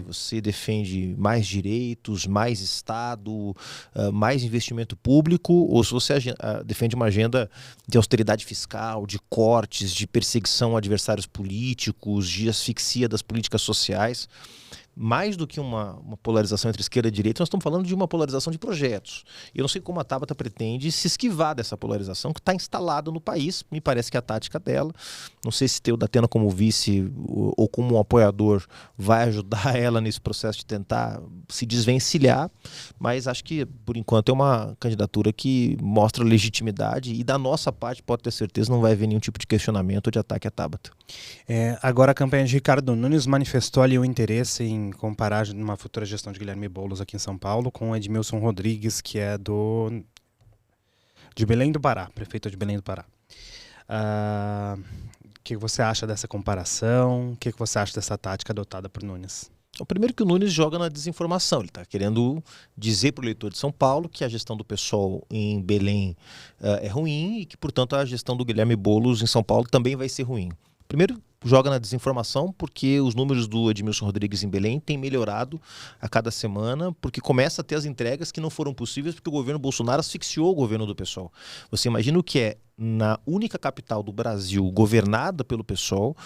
Você defende mais direitos, mais Estado, mais investimento público, ou se você defende uma agenda de austeridade fiscal, de cortes, de perseguição a adversários políticos, de asfixia das políticas sociais. Mais do que uma polarização entre esquerda e direita, nós estamos falando de uma polarização de projetos. E eu não sei como a Tabata pretende se esquivar dessa polarização que está instalada no país. Me parece que é a tática dela. Não sei se ter o Datena como vice ou como um apoiador vai ajudar ela nesse processo de tentar se desvencilhar, mas acho que, por enquanto, é uma candidatura que mostra legitimidade e, da nossa parte, pode ter certeza, não vai haver nenhum tipo de questionamento ou de ataque à Tabata. Agora, a campanha de Ricardo Nunes manifestou ali o interesse em comparar uma futura gestão de Guilherme Boulos aqui em São Paulo com Edmilson Rodrigues, que é de Belém do Pará, prefeito de Belém do Pará. O que você acha dessa comparação? O que você acha dessa tática adotada por Nunes? O primeiro que o Nunes joga na desinformação. Ele está querendo dizer para o eleitor de São Paulo que a gestão do PSOL em Belém é ruim e que, portanto, a gestão do Guilherme Boulos em São Paulo também vai ser ruim. Primeiro, joga na desinformação porque os números do Edmilson Rodrigues em Belém têm melhorado a cada semana, porque começa a ter as entregas que não foram possíveis porque o governo Bolsonaro asfixiou o governo do PSOL. Você imagina o que é, na única capital do Brasil governada pelo PSOL,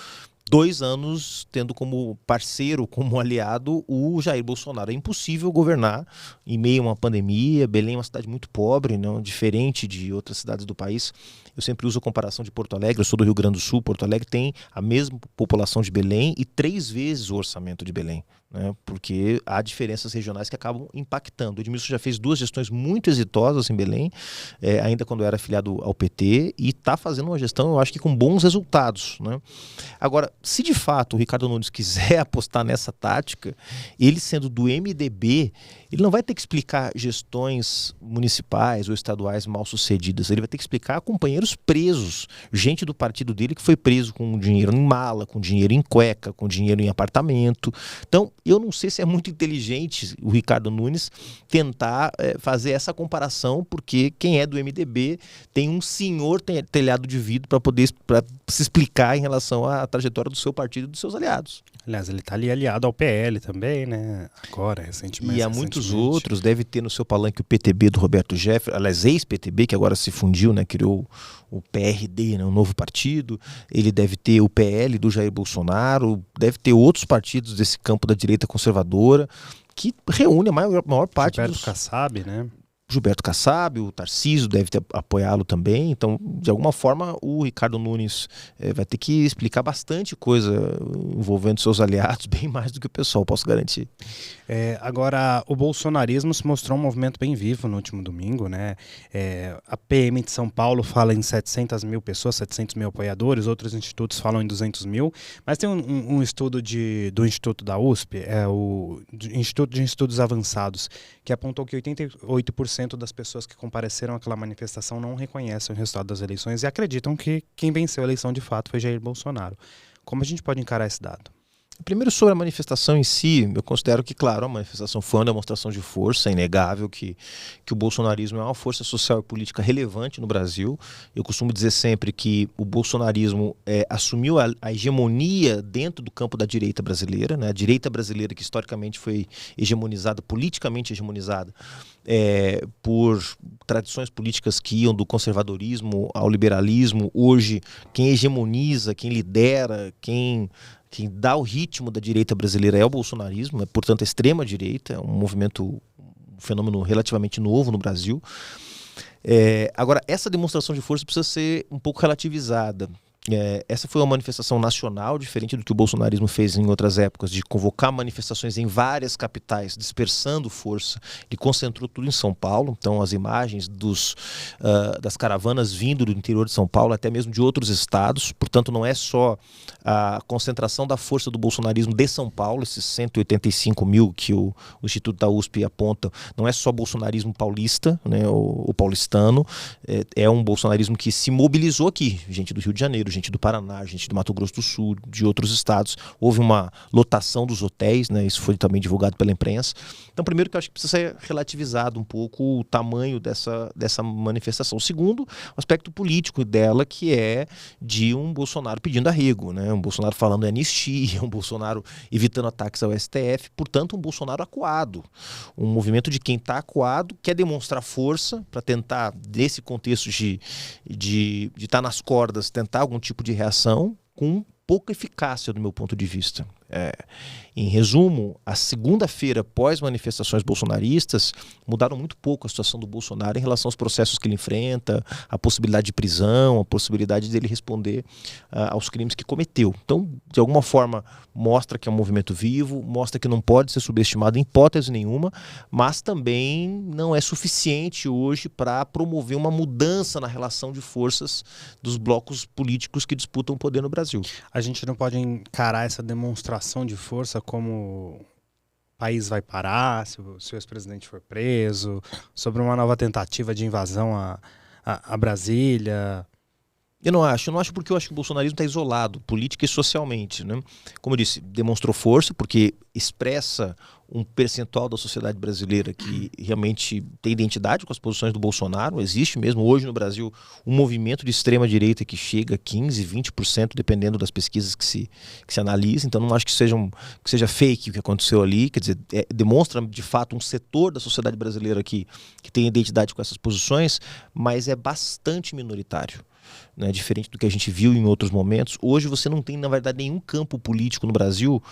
2 anos tendo como parceiro, como aliado, o Jair Bolsonaro. É impossível governar em meio a uma pandemia. Belém é uma cidade muito pobre, não diferente de outras cidades do país. Eu sempre uso a comparação de Porto Alegre. Eu sou do Rio Grande do Sul. Porto Alegre tem a mesma população de Belém e 3 vezes o orçamento de Belém, né? Porque há diferenças regionais que acabam impactando. O Edmilson já fez 2 gestões muito exitosas em Belém, ainda quando era afiliado ao PT, e está fazendo uma gestão, eu acho que com bons resultados, né? Agora, se de fato o Ricardo Nunes quiser apostar nessa tática, ele sendo do MDB, ele não vai ter que explicar gestões municipais ou estaduais mal sucedidas, ele vai ter que explicar companheiros presos, gente do partido dele que foi preso com dinheiro em mala, com dinheiro em cueca, com dinheiro em apartamento. Então, eu não sei se é muito inteligente o Ricardo Nunes tentar fazer essa comparação, porque quem é do MDB tem um senhor telhado de vidro para poder se explicar em relação à trajetória do seu partido e dos seus aliados. Aliás, ele está ali aliado ao PL também, né? Agora, recentemente. E há muitos outros, deve ter no seu palanque o PTB do Roberto Jefferson, aliás, ex-PTB, que agora se fundiu, né? Criou o PRD, né? Um novo partido. Ele deve ter o PL do Jair Bolsonaro, deve ter outros partidos desse campo da direita conservadora, que reúne a maior parte Gilberto Kassab, né? Gilberto Kassab, o Tarcísio deve apoiá-lo também. Então, de alguma forma, o Ricardo Nunes vai ter que explicar bastante coisa envolvendo seus aliados, bem mais do que o pessoal, posso garantir. Agora, o bolsonarismo se mostrou um movimento bem vivo no último domingo, né? A PM de São Paulo fala em 700 mil pessoas, 700 mil apoiadores, outros institutos falam em 200 mil, mas tem um estudo do Instituto da USP, o Instituto de Estudos Avançados, que apontou que 88% das pessoas que compareceram àquela manifestação não reconhecem o resultado das eleições e acreditam que quem venceu a eleição de fato foi Jair Bolsonaro. Como a gente pode encarar esse dado? Primeiro, sobre a manifestação em si, eu considero que, claro, a manifestação foi uma demonstração de força, é inegável que o bolsonarismo é uma força social e política relevante no Brasil. Eu costumo dizer sempre que o bolsonarismo assumiu a hegemonia dentro do campo da direita brasileira, né? A direita brasileira que historicamente foi hegemonizada, politicamente hegemonizada, por tradições políticas que iam do conservadorismo ao liberalismo. Hoje, quem hegemoniza, quem lidera, quem dá o ritmo da direita brasileira é o bolsonarismo, portanto a extrema-direita, é um fenômeno relativamente novo no Brasil. Agora, essa demonstração de força precisa ser um pouco relativizada. Essa foi uma manifestação nacional, diferente do que o bolsonarismo fez em outras épocas, de convocar manifestações em várias capitais, dispersando força. Ele concentrou tudo em São Paulo. Então, as imagens das caravanas vindo do interior de São Paulo, até mesmo de outros estados. Portanto, não é só a concentração da força do bolsonarismo de São Paulo, esses 185 mil que o Instituto da USP aponta, não é só bolsonarismo paulista, né, o paulistano, é um bolsonarismo que se mobilizou aqui, gente do Rio de Janeiro, gente do Paraná, gente do Mato Grosso do Sul, de outros estados. Houve uma lotação dos hotéis, né? Isso foi também divulgado pela imprensa. Então, primeiro que eu acho que precisa ser relativizado um pouco o tamanho dessa manifestação. Segundo, o aspecto político dela, que é de um Bolsonaro pedindo arrego, né? Um Bolsonaro falando em anistia, um Bolsonaro evitando ataques ao STF, portanto, um Bolsonaro acuado. Um movimento de quem está acuado, quer demonstrar força para tentar, desse contexto de estar nas cordas, tentar algum tipo de reação com pouca eficácia do meu ponto de vista. Em resumo, a segunda-feira pós-manifestações bolsonaristas mudaram muito pouco a situação do Bolsonaro em relação aos processos que ele enfrenta, a possibilidade de prisão, a possibilidade dele responder aos crimes que cometeu. Então, de alguma forma, mostra que é um movimento vivo, mostra que não pode ser subestimado em hipótese nenhuma, mas também não é suficiente hoje para promover uma mudança na relação de forças dos blocos políticos que disputam o poder no Brasil. A gente não pode encarar essa demonstração de força como o país vai parar, se o ex-presidente for preso, sobre uma nova tentativa de invasão a Brasília. Eu não acho porque eu acho que o bolsonarismo está isolado, política e socialmente, né? Como eu disse, demonstrou força porque expressa um percentual da sociedade brasileira que realmente tem identidade com as posições do Bolsonaro. Existe mesmo hoje no Brasil um movimento de extrema-direita que chega a 15%, 20%, dependendo das pesquisas que se analisa. Então não acho que seja fake o que aconteceu ali. Quer dizer, demonstra de fato um setor da sociedade brasileira que tem identidade com essas posições, mas é bastante minoritário. Né, diferente do que a gente viu em outros momentos. Hoje você não tem, na verdade, nenhum campo político no Brasil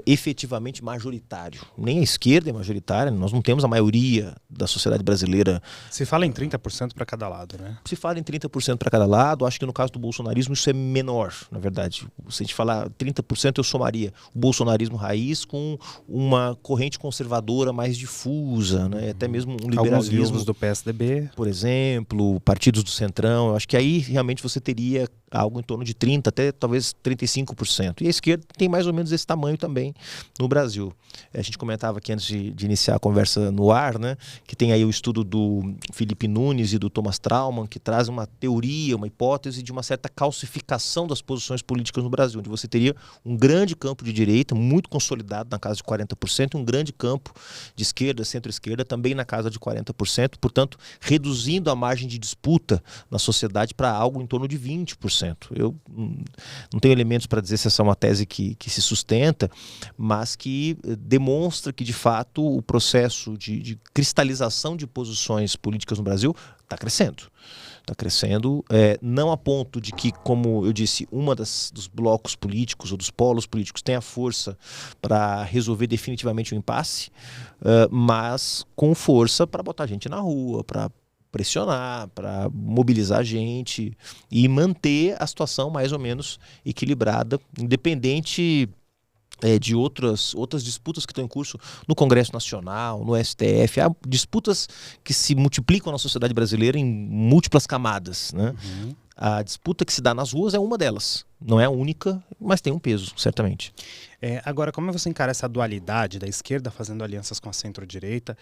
efetivamente majoritário. Nem a esquerda é majoritária, nós não temos a maioria da sociedade brasileira. Se fala em 30% para cada lado, né? Se fala em 30% para cada lado, acho que no caso do bolsonarismo isso é menor, na verdade. Se a gente falar 30%, eu somaria o bolsonarismo raiz com uma corrente conservadora mais difusa, né? Até mesmo um liberalismo. Alguns viúvos do PSDB. Por exemplo, partidos do Centrão. Eu acho que aí realmente você teria algo em torno de 30%, até talvez 35%. E a esquerda tem mais ou menos esse tamanho também no Brasil. A gente comentava aqui antes de iniciar a conversa no ar, né, que tem aí o estudo do Felipe Nunes e do Thomas Trauman, que traz uma teoria, uma hipótese de uma certa calcificação das posições políticas no Brasil, onde você teria um grande campo de direita, muito consolidado na casa de 40%, e um grande campo de esquerda, centro-esquerda, também na casa de 40%, portanto, reduzindo a margem de disputa na sociedade para algo em torno de 20%. Eu não tenho elementos para dizer se essa é uma tese que se sustenta, mas que demonstra que, de fato, o processo de cristalização de posições políticas no Brasil está crescendo. Está crescendo, não a ponto de que, como eu disse, dos blocos políticos ou dos polos políticos tenha força para resolver definitivamente o impasse, mas com força para botar gente na rua, para pressionar, para mobilizar a gente e manter a situação mais ou menos equilibrada, independente de outras disputas que estão em curso no Congresso Nacional, no STF. Há disputas que se multiplicam na sociedade brasileira em múltiplas camadas, né? Uhum. A disputa que se dá nas ruas é uma delas. Não é a única, mas tem um peso, certamente. Agora, como você encara essa dualidade da esquerda fazendo alianças com a centro-direita?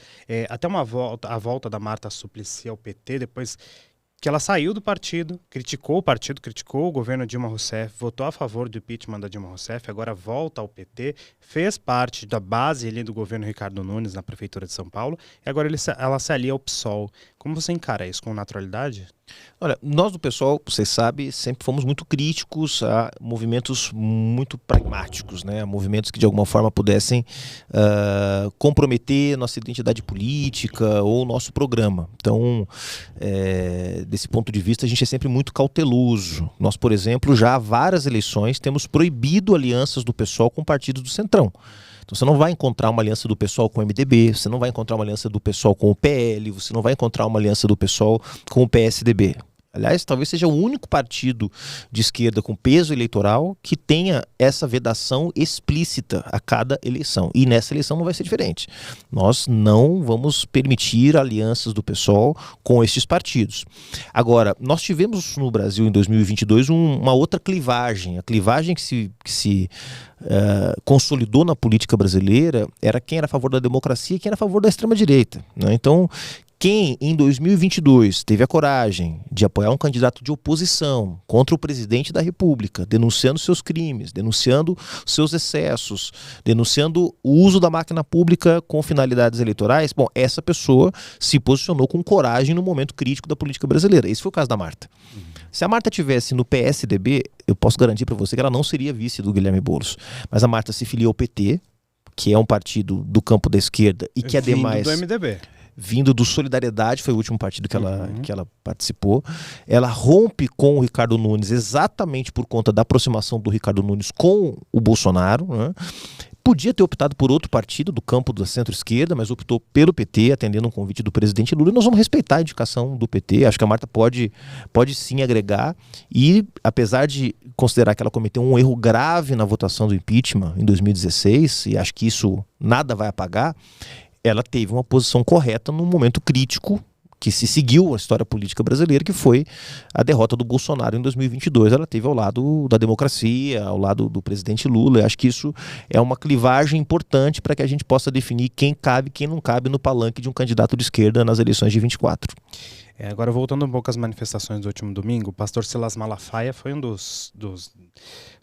Até a volta da Marta Suplicy ao PT, depois que ela saiu do partido, criticou o partido, criticou o governo Dilma Rousseff, votou a favor do impeachment da Dilma Rousseff, agora volta ao PT, fez parte da base ali do governo Ricardo Nunes na Prefeitura de São Paulo, e agora ela se alia ao PSOL. Como você encara isso? Com naturalidade? Olha, nós do PSOL, vocês sabem, sempre fomos muito críticos a movimentos muito pragmáticos, né? A movimentos que de alguma forma pudessem comprometer nossa identidade política ou nosso programa. Então, desse ponto de vista, a gente é sempre muito cauteloso. Nós, por exemplo, já há várias eleições temos proibido alianças do PSOL com partidos do Centrão. Então você não vai encontrar uma aliança do PSOL com o MDB, você não vai encontrar uma aliança do PSOL com o PL, você não vai encontrar uma aliança do PSOL com o PSDB. Aliás, talvez seja o único partido de esquerda com peso eleitoral que tenha essa vedação explícita a cada eleição. E nessa eleição não vai ser diferente. Nós não vamos permitir alianças do PSOL com estes partidos. Agora, nós tivemos no Brasil em 2022 uma outra clivagem. A clivagem que se consolidou na política brasileira era quem era a favor da democracia e quem era a favor da extrema-direita, né? Então, Quem, em 2022, teve a coragem de apoiar um candidato de oposição contra o presidente da República, denunciando seus crimes, denunciando seus excessos, denunciando o uso da máquina pública com finalidades eleitorais, bom, essa pessoa se posicionou com coragem no momento crítico da política brasileira. Esse foi o caso da Marta. Se a Marta tivesse no PSDB, eu posso garantir para você que ela não seria vice do Guilherme Boulos. Mas a Marta se filiou ao PT, que é um partido do campo da esquerda e que ademais... Vindo do MDB. Vindo do Solidariedade, foi o último partido que ela participou. Ela rompe com o Ricardo Nunes exatamente por conta da aproximação do Ricardo Nunes com o Bolsonaro, né? Podia ter optado por outro partido do campo da centro-esquerda, mas optou pelo PT, atendendo um convite do presidente Lula. E nós vamos respeitar a indicação do PT. Acho que a Marta pode sim agregar. E, apesar de considerar que ela cometeu um erro grave na votação do impeachment em 2016, e acho que isso nada vai apagar, ela teve uma posição correta num momento crítico que se seguiu a história política brasileira, que foi a derrota do Bolsonaro em 2022. Ela teve ao lado da democracia, ao lado do presidente Lula. Eu acho que isso é uma clivagem importante para que a gente possa definir quem cabe e quem não cabe no palanque de um candidato de esquerda nas eleições de 24. Agora, voltando um pouco às manifestações do último domingo, o pastor Silas Malafaia foi um dos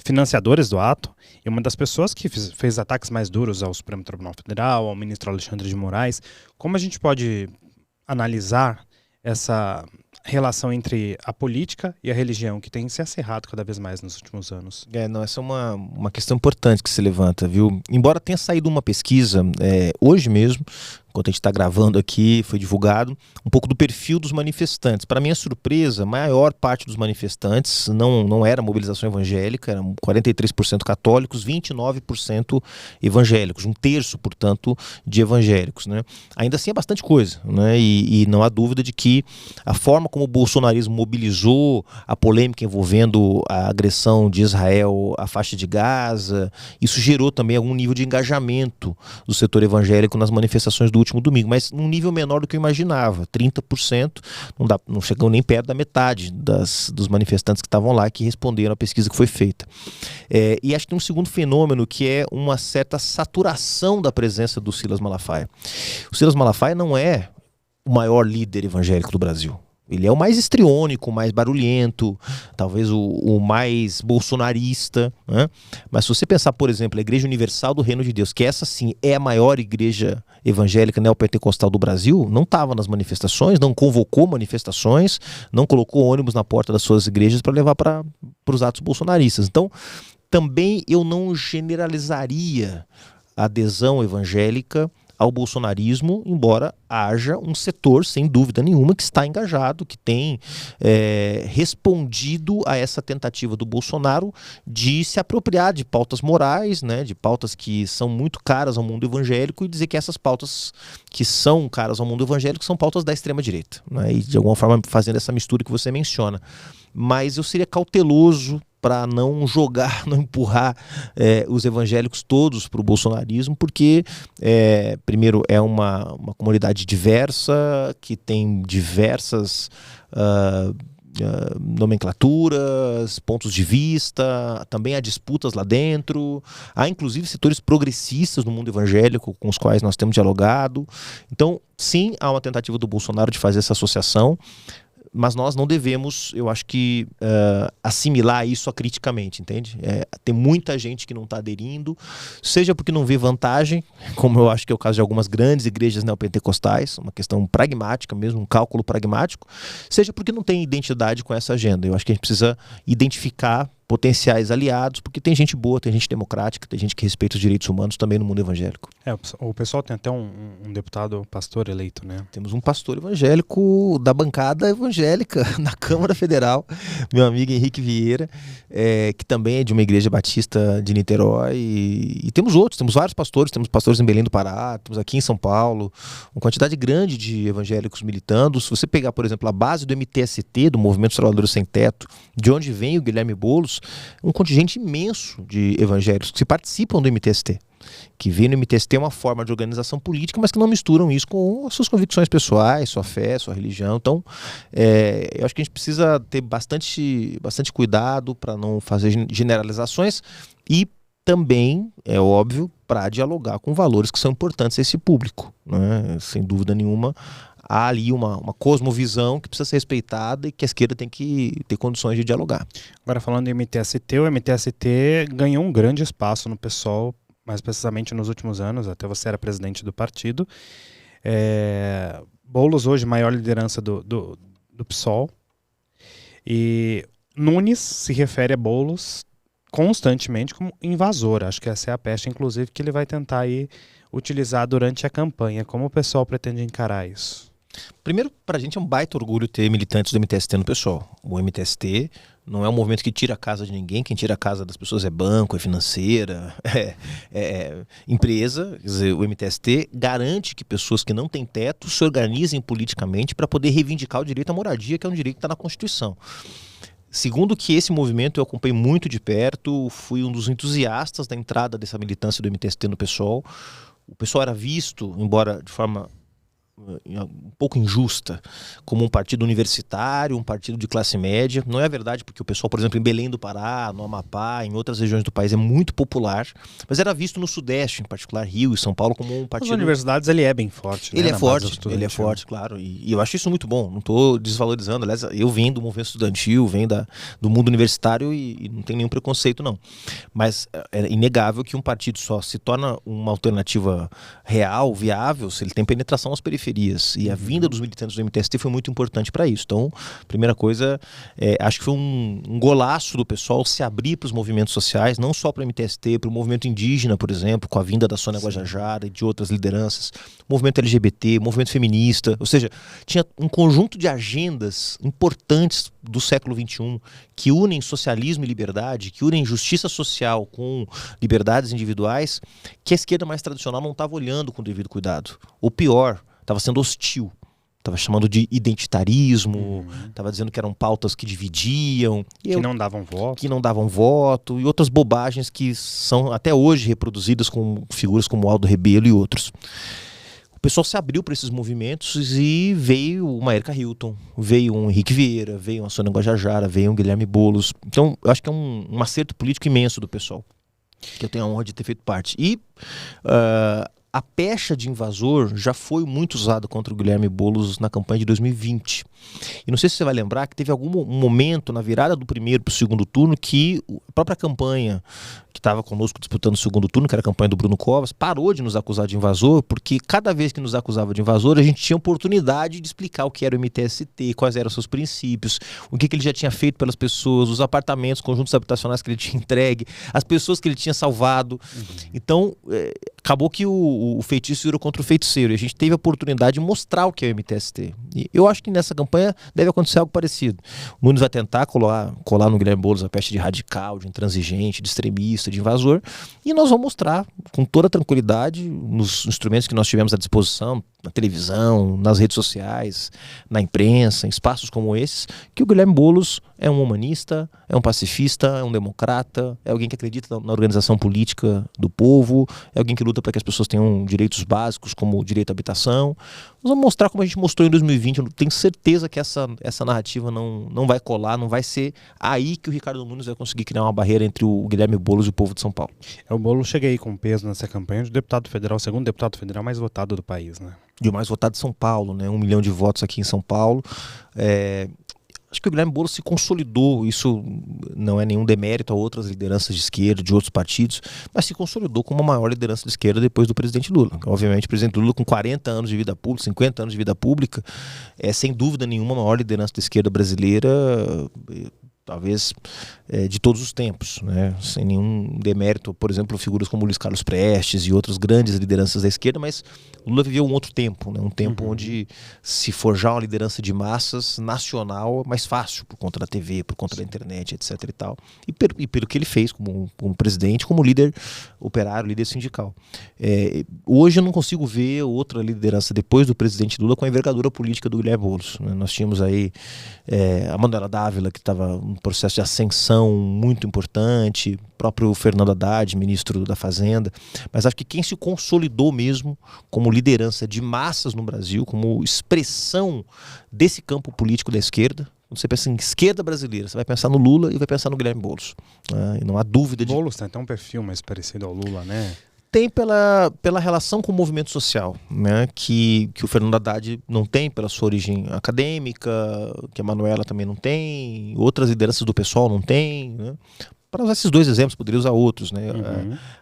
financiadores do ato e uma das pessoas que fez ataques mais duros ao Supremo Tribunal Federal, ao ministro Alexandre de Moraes. Como a gente pode analisar essa relação entre a política e a religião, que tem se acirrado cada vez mais nos últimos anos? Essa é uma questão importante que se levanta, viu? Embora tenha saído uma pesquisa hoje mesmo, enquanto a gente está gravando aqui, foi divulgado um pouco do perfil dos manifestantes. Para minha surpresa, a maior parte dos manifestantes não era mobilização evangélica, eram 43% católicos, 29% evangélicos, um terço, portanto, de evangélicos, né? Ainda assim é bastante coisa, né? E não há dúvida de que a forma como o bolsonarismo mobilizou a polêmica envolvendo a agressão de Israel à faixa de Gaza, isso gerou também algum nível de engajamento do setor evangélico nas manifestações do último domingo, mas num nível menor do que eu imaginava. 30%, não chegam nem perto da metade dos manifestantes que estavam lá, que responderam à pesquisa que foi feita. E acho que tem um segundo fenômeno, que é uma certa saturação da presença do Silas Malafaia. O Silas Malafaia não é o maior líder evangélico do Brasil. Ele é o mais histriônico, o mais barulhento, talvez o mais bolsonarista, né? Mas se você pensar, por exemplo, a Igreja Universal do Reino de Deus, que essa sim é a maior igreja evangélica neopentecostal do Brasil, não estava nas manifestações, não convocou manifestações, não colocou ônibus na porta das suas igrejas para levar para os atos bolsonaristas. Então, também eu não generalizaria a adesão evangélica ao bolsonarismo, embora haja um setor, sem dúvida nenhuma, que está engajado, que tem respondido a essa tentativa do Bolsonaro de se apropriar de pautas morais, né, de pautas que são muito caras ao mundo evangélico, e dizer que essas pautas que são caras ao mundo evangélico são pautas da extrema-direita, né, e de alguma forma fazendo essa mistura que você menciona. Mas eu seria cauteloso para não jogar, não empurrar os evangélicos todos para o bolsonarismo, porque, primeiro, é uma comunidade diversa, que tem diversas nomenclaturas, pontos de vista, também há disputas lá dentro, há inclusive setores progressistas no mundo evangélico com os quais nós temos dialogado. Então, sim, há uma tentativa do Bolsonaro de fazer essa associação, mas nós não devemos, eu acho que, assimilar isso acriticamente, entende? Tem muita gente que não está aderindo, seja porque não vê vantagem, como eu acho que é o caso de algumas grandes igrejas neopentecostais, uma questão pragmática mesmo, um cálculo pragmático, seja porque não tem identidade com essa agenda. Eu acho que a gente precisa identificar potenciais aliados, porque tem gente boa, tem gente democrática, tem gente que respeita os direitos humanos também no mundo evangélico. O pessoal tem até um deputado pastor eleito, né? Temos um pastor evangélico da bancada evangélica na Câmara Federal, meu amigo Henrique Vieira, que também é de uma igreja batista de Niterói, e temos outros, temos vários pastores, temos pastores em Belém do Pará, temos aqui em São Paulo, uma quantidade grande de evangélicos militando. Se você pegar, por exemplo, a base do MTST, do Movimento dos Trabalhadores Sem Teto, de onde vem o Guilherme Boulos, um contingente imenso de evangélicos que participam do MTST, que vê no MTST uma forma de organização política, mas que não misturam isso com as suas convicções pessoais, sua fé, sua religião. Então, eu acho que a gente precisa ter bastante cuidado para não fazer generalizações e também, é óbvio, para dialogar com valores que são importantes a esse público, né? Sem dúvida nenhuma, há ali uma cosmovisão que precisa ser respeitada e que a esquerda tem que ter condições de dialogar. Agora falando em MTST, o MTST ganhou um grande espaço no PSOL, mais precisamente nos últimos anos, até você era presidente do partido. Boulos hoje, maior liderança do PSOL. E Nunes se refere a Boulos constantemente como invasor. Acho que essa é a peste, inclusive, que ele vai tentar aí utilizar durante a campanha. Como o pessoal pretende encarar isso? Primeiro, para a gente é um baita orgulho ter militantes do MTST no PSOL. O MTST não é um movimento que tira a casa de ninguém. Quem tira a casa das pessoas é banco, é financeira, é empresa. Quer dizer, o MTST garante que pessoas que não têm teto se organizem politicamente para poder reivindicar o direito à moradia, que é um direito que está na Constituição. Segundo que esse movimento eu acompanhei muito de perto, fui um dos entusiastas da entrada dessa militância do MTST no PSOL. O PSOL era visto, embora de forma um pouco injusta, como um partido universitário, um partido de classe média. Não é verdade, porque o pessoal, por exemplo, em Belém do Pará, no Amapá, em outras regiões do país é muito popular, mas era visto no Sudeste, em particular Rio e São Paulo, como um partido... Nas universidades ele é bem forte. Ele é forte, claro, e eu acho isso muito bom, não estou desvalorizando. Aliás, eu venho do movimento estudantil, venho do mundo universitário e não tenho nenhum preconceito, não. Mas é inegável que um partido só se torna uma alternativa real, viável, se ele tem penetração às periferias. E a vinda dos militantes do MTST foi muito importante para isso. Então, primeira coisa, acho que foi um golaço do pessoal se abrir para os movimentos sociais, não só para o MTST, para o movimento indígena, por exemplo, com a vinda da Sônia Guajajara e de outras lideranças, movimento LGBT, movimento feminista, ou seja, tinha um conjunto de agendas importantes do século XXI que unem socialismo e liberdade, que unem justiça social com liberdades individuais, que a esquerda mais tradicional não estava olhando com o devido cuidado. Ou pior, estava sendo hostil, estava chamando de identitarismo, estava dizendo que eram pautas que dividiam. Não davam voto. Que não davam voto, e outras bobagens que são até hoje reproduzidas com figuras como Aldo Rebelo e outros. O pessoal se abriu para esses movimentos e veio uma Erika Hilton, veio um Henrique Vieira, veio uma Sônia Guajajara, veio um Guilherme Boulos. Então, eu acho que é um acerto político imenso do pessoal, que eu tenho a honra de ter feito parte. E a pecha de invasor já foi muito usada contra o Guilherme Boulos na campanha de 2020. E não sei se você vai lembrar que teve algum momento na virada do primeiro para o segundo turno que a própria campanha que estava conosco disputando o segundo turno, que era a campanha do Bruno Covas, parou de nos acusar de invasor, porque cada vez que nos acusava de invasor, a gente tinha oportunidade de explicar o que era o MTST, quais eram os seus princípios, o que ele já tinha feito pelas pessoas, os apartamentos, conjuntos habitacionais que ele tinha entregue, as pessoas que ele tinha salvado. Então, acabou que o feitiço virou contra o feiticeiro, e a gente teve a oportunidade de mostrar o que é o MTST. E eu acho que nessa campanha deve acontecer algo parecido. O Nunes vai tentar colar no Guilherme Boulos a peste de radical, de intransigente, de extremista, de invasor, e nós vamos mostrar com toda tranquilidade, nos instrumentos que nós tivemos à disposição, na televisão, nas redes sociais, na imprensa, em espaços como esses, que o Guilherme Boulos é um humanista, é um pacifista, é um democrata, é alguém que acredita na organização política do povo, é alguém que luta para que as pessoas tenham direitos básicos, como o direito à habitação. Nós vamos mostrar como a gente mostrou em 2020. Eu tenho certeza que essa narrativa não vai colar, não vai ser aí que o Ricardo Nunes vai conseguir criar uma barreira entre o Guilherme Boulos e o povo de São Paulo. O Boulos chega aí com peso nessa campanha de deputado federal, o segundo deputado federal mais votado do país, né? E o mais votado de São Paulo, né? 1 milhão de votos aqui em São Paulo. Acho que o Guilherme Boulos se consolidou, isso não é nenhum demérito a outras lideranças de esquerda, de outros partidos, mas se consolidou como a maior liderança de esquerda depois do presidente Lula. Obviamente, o presidente Lula, com 40 anos de vida pública, 50 anos de vida pública, é sem dúvida nenhuma a maior liderança da esquerda brasileira, talvez de todos os tempos, né? Sem nenhum demérito, por exemplo, figuras como Luiz Carlos Prestes e outras grandes lideranças da esquerda, mas Lula viveu um outro tempo, né? Um tempo onde se forjar uma liderança de massas nacional é mais fácil, por conta da TV, por conta da internet, etc. e tal. E pelo que ele fez como presidente, como líder operário, líder sindical. Hoje eu não consigo ver outra liderança depois do presidente Lula com a envergadura política do Guilherme Boulos, né? Nós tínhamos aí a Manuela Dávila, que estava num processo de ascensão muito importante, próprio Fernando Haddad, ministro da Fazenda, mas acho que quem se consolidou mesmo como liderança de massas no Brasil, como expressão desse campo político da esquerda, Quando você pensa em esquerda brasileira, você vai pensar no Lula e vai pensar no Guilherme Boulos. E não há dúvida de... Boulos tem até um perfil mais parecido ao Lula, né? Tem pela relação com o movimento social, né, que o Fernando Haddad não tem, pela sua origem acadêmica, que a Manuela também não tem, outras lideranças do PSOL não tem, né? Para usar esses dois exemplos, poderia usar outros, né?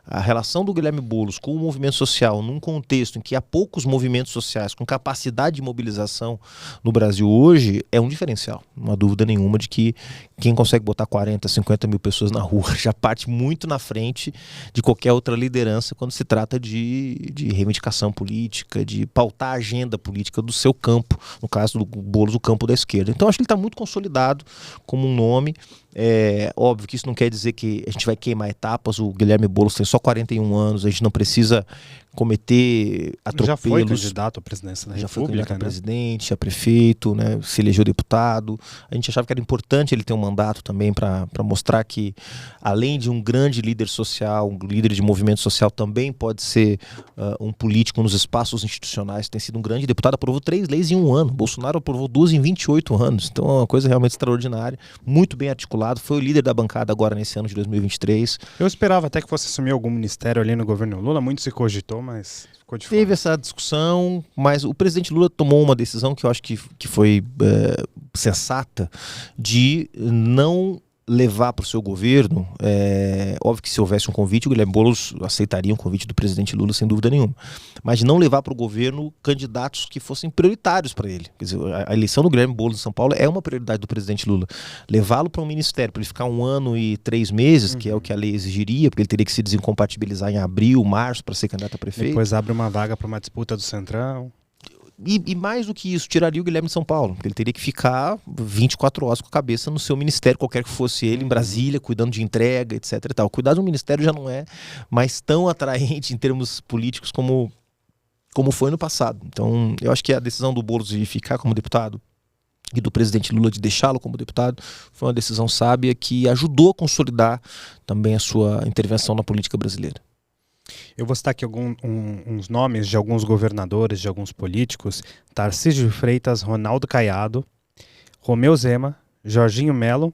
A relação do Guilherme Boulos com o movimento social num contexto em que há poucos movimentos sociais com capacidade de mobilização no Brasil hoje é um diferencial. Não há dúvida nenhuma de que quem consegue botar 40, 50 mil pessoas na rua já parte muito na frente de qualquer outra liderança quando se trata de reivindicação política, de pautar a agenda política do seu campo, no caso do Boulos, o campo da esquerda. Então acho que ele está muito consolidado como um nome. É óbvio que isso não quer dizer que a gente vai queimar etapas. O Guilherme Boulos tem só 41 anos, a gente não precisa cometer atropelos. Já foi candidato à presidência da República, foi candidato a né? Presidente, a prefeito, né? Se elegeu deputado. A gente achava que era importante ele ter um mandato também para mostrar que, além de um grande líder social, um líder de movimento social, também pode ser um político nos espaços institucionais. Tem sido um grande deputado, aprovou 3 leis em 1 ano. Bolsonaro aprovou 2 em 28 anos. Então é uma coisa realmente extraordinária, muito bem articulado. Foi o líder da bancada agora nesse ano de 2023. Eu esperava até que fosse assumir algum ministério ali no governo Lula, muito se cogitou, mas ficou de fora. Teve essa discussão, mas o presidente Lula tomou uma decisão que eu acho que foi sensata, de não levar para o seu governo, óbvio que se houvesse um convite, o Guilherme Boulos aceitaria um convite do presidente Lula sem dúvida nenhuma, mas de não levar para o governo candidatos que fossem prioritários para ele. Quer dizer, a eleição do Guilherme Boulos em São Paulo é uma prioridade do presidente Lula. Levá-lo para um ministério, para ele ficar 1 ano e 3 meses, que é o que a lei exigiria, porque ele teria que se desincompatibilizar em abril, março, para ser candidato a prefeito. Depois abre uma vaga para uma disputa do Centrão. E mais do que isso, tiraria o Guilherme de São Paulo, porque ele teria que ficar 24 horas com a cabeça no seu ministério, qualquer que fosse ele, em Brasília, cuidando de entrega, etc. e tal. Cuidar do ministério já não é mais tão atraente em termos políticos como foi no passado. Então, eu acho que a decisão do Boulos de ficar como deputado e do presidente Lula de deixá-lo como deputado foi uma decisão sábia que ajudou a consolidar também a sua intervenção na política brasileira. Eu vou citar aqui uns nomes de alguns governadores, de alguns políticos: Tarcísio de Freitas, Ronaldo Caiado, Romeu Zema, Jorginho Melo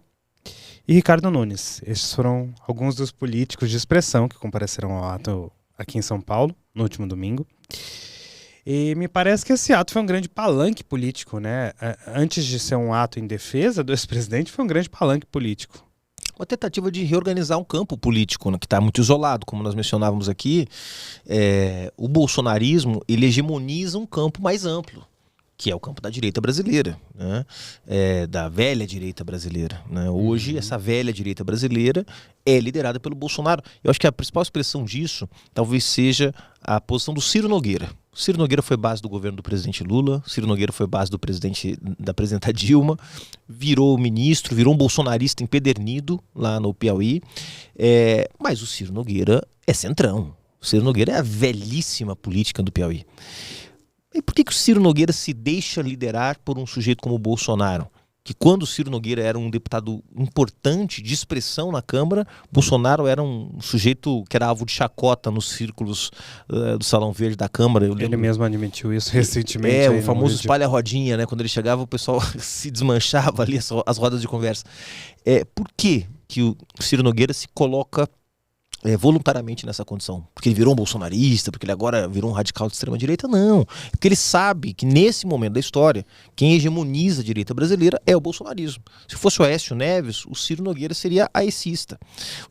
e Ricardo Nunes. Estes foram alguns dos políticos de expressão que compareceram ao ato aqui em São Paulo, no último domingo. E me parece que esse ato foi um grande palanque político, né? Antes de ser um ato em defesa do ex-presidente, foi um grande palanque político. Uma tentativa de reorganizar um campo político, né, que está muito isolado, como nós mencionávamos aqui. O bolsonarismo, ele hegemoniza um campo mais amplo, que é o campo da direita brasileira, né? Da velha direita brasileira, né? Hoje, essa velha direita brasileira é liderada pelo Bolsonaro. Eu acho que a principal expressão disso talvez seja a posição do Ciro Nogueira. O Ciro Nogueira foi base do governo do presidente Lula, o Ciro Nogueira foi base da presidenta Dilma, virou ministro, virou um bolsonarista empedernido lá no Piauí, mas o Ciro Nogueira é centrão. O Ciro Nogueira é a velhíssima política do Piauí. E por que o Ciro Nogueira se deixa liderar por um sujeito como o Bolsonaro? Que quando o Ciro Nogueira era um deputado importante de expressão na Câmara, Bolsonaro era um sujeito que era alvo de chacota nos círculos do Salão Verde da Câmara. Ele mesmo admitiu isso recentemente. O famoso espalha-rodinha, né? Quando ele chegava, o pessoal se desmanchava ali, as rodas de conversa. Por que o Ciro Nogueira se coloca voluntariamente nessa condição? Porque ele virou um bolsonarista, porque ele agora virou um radical de extrema-direita? Não. Porque ele sabe que nesse momento da história, quem hegemoniza a direita brasileira é o bolsonarismo. Se fosse o Aécio Neves, o Ciro Nogueira seria aecista.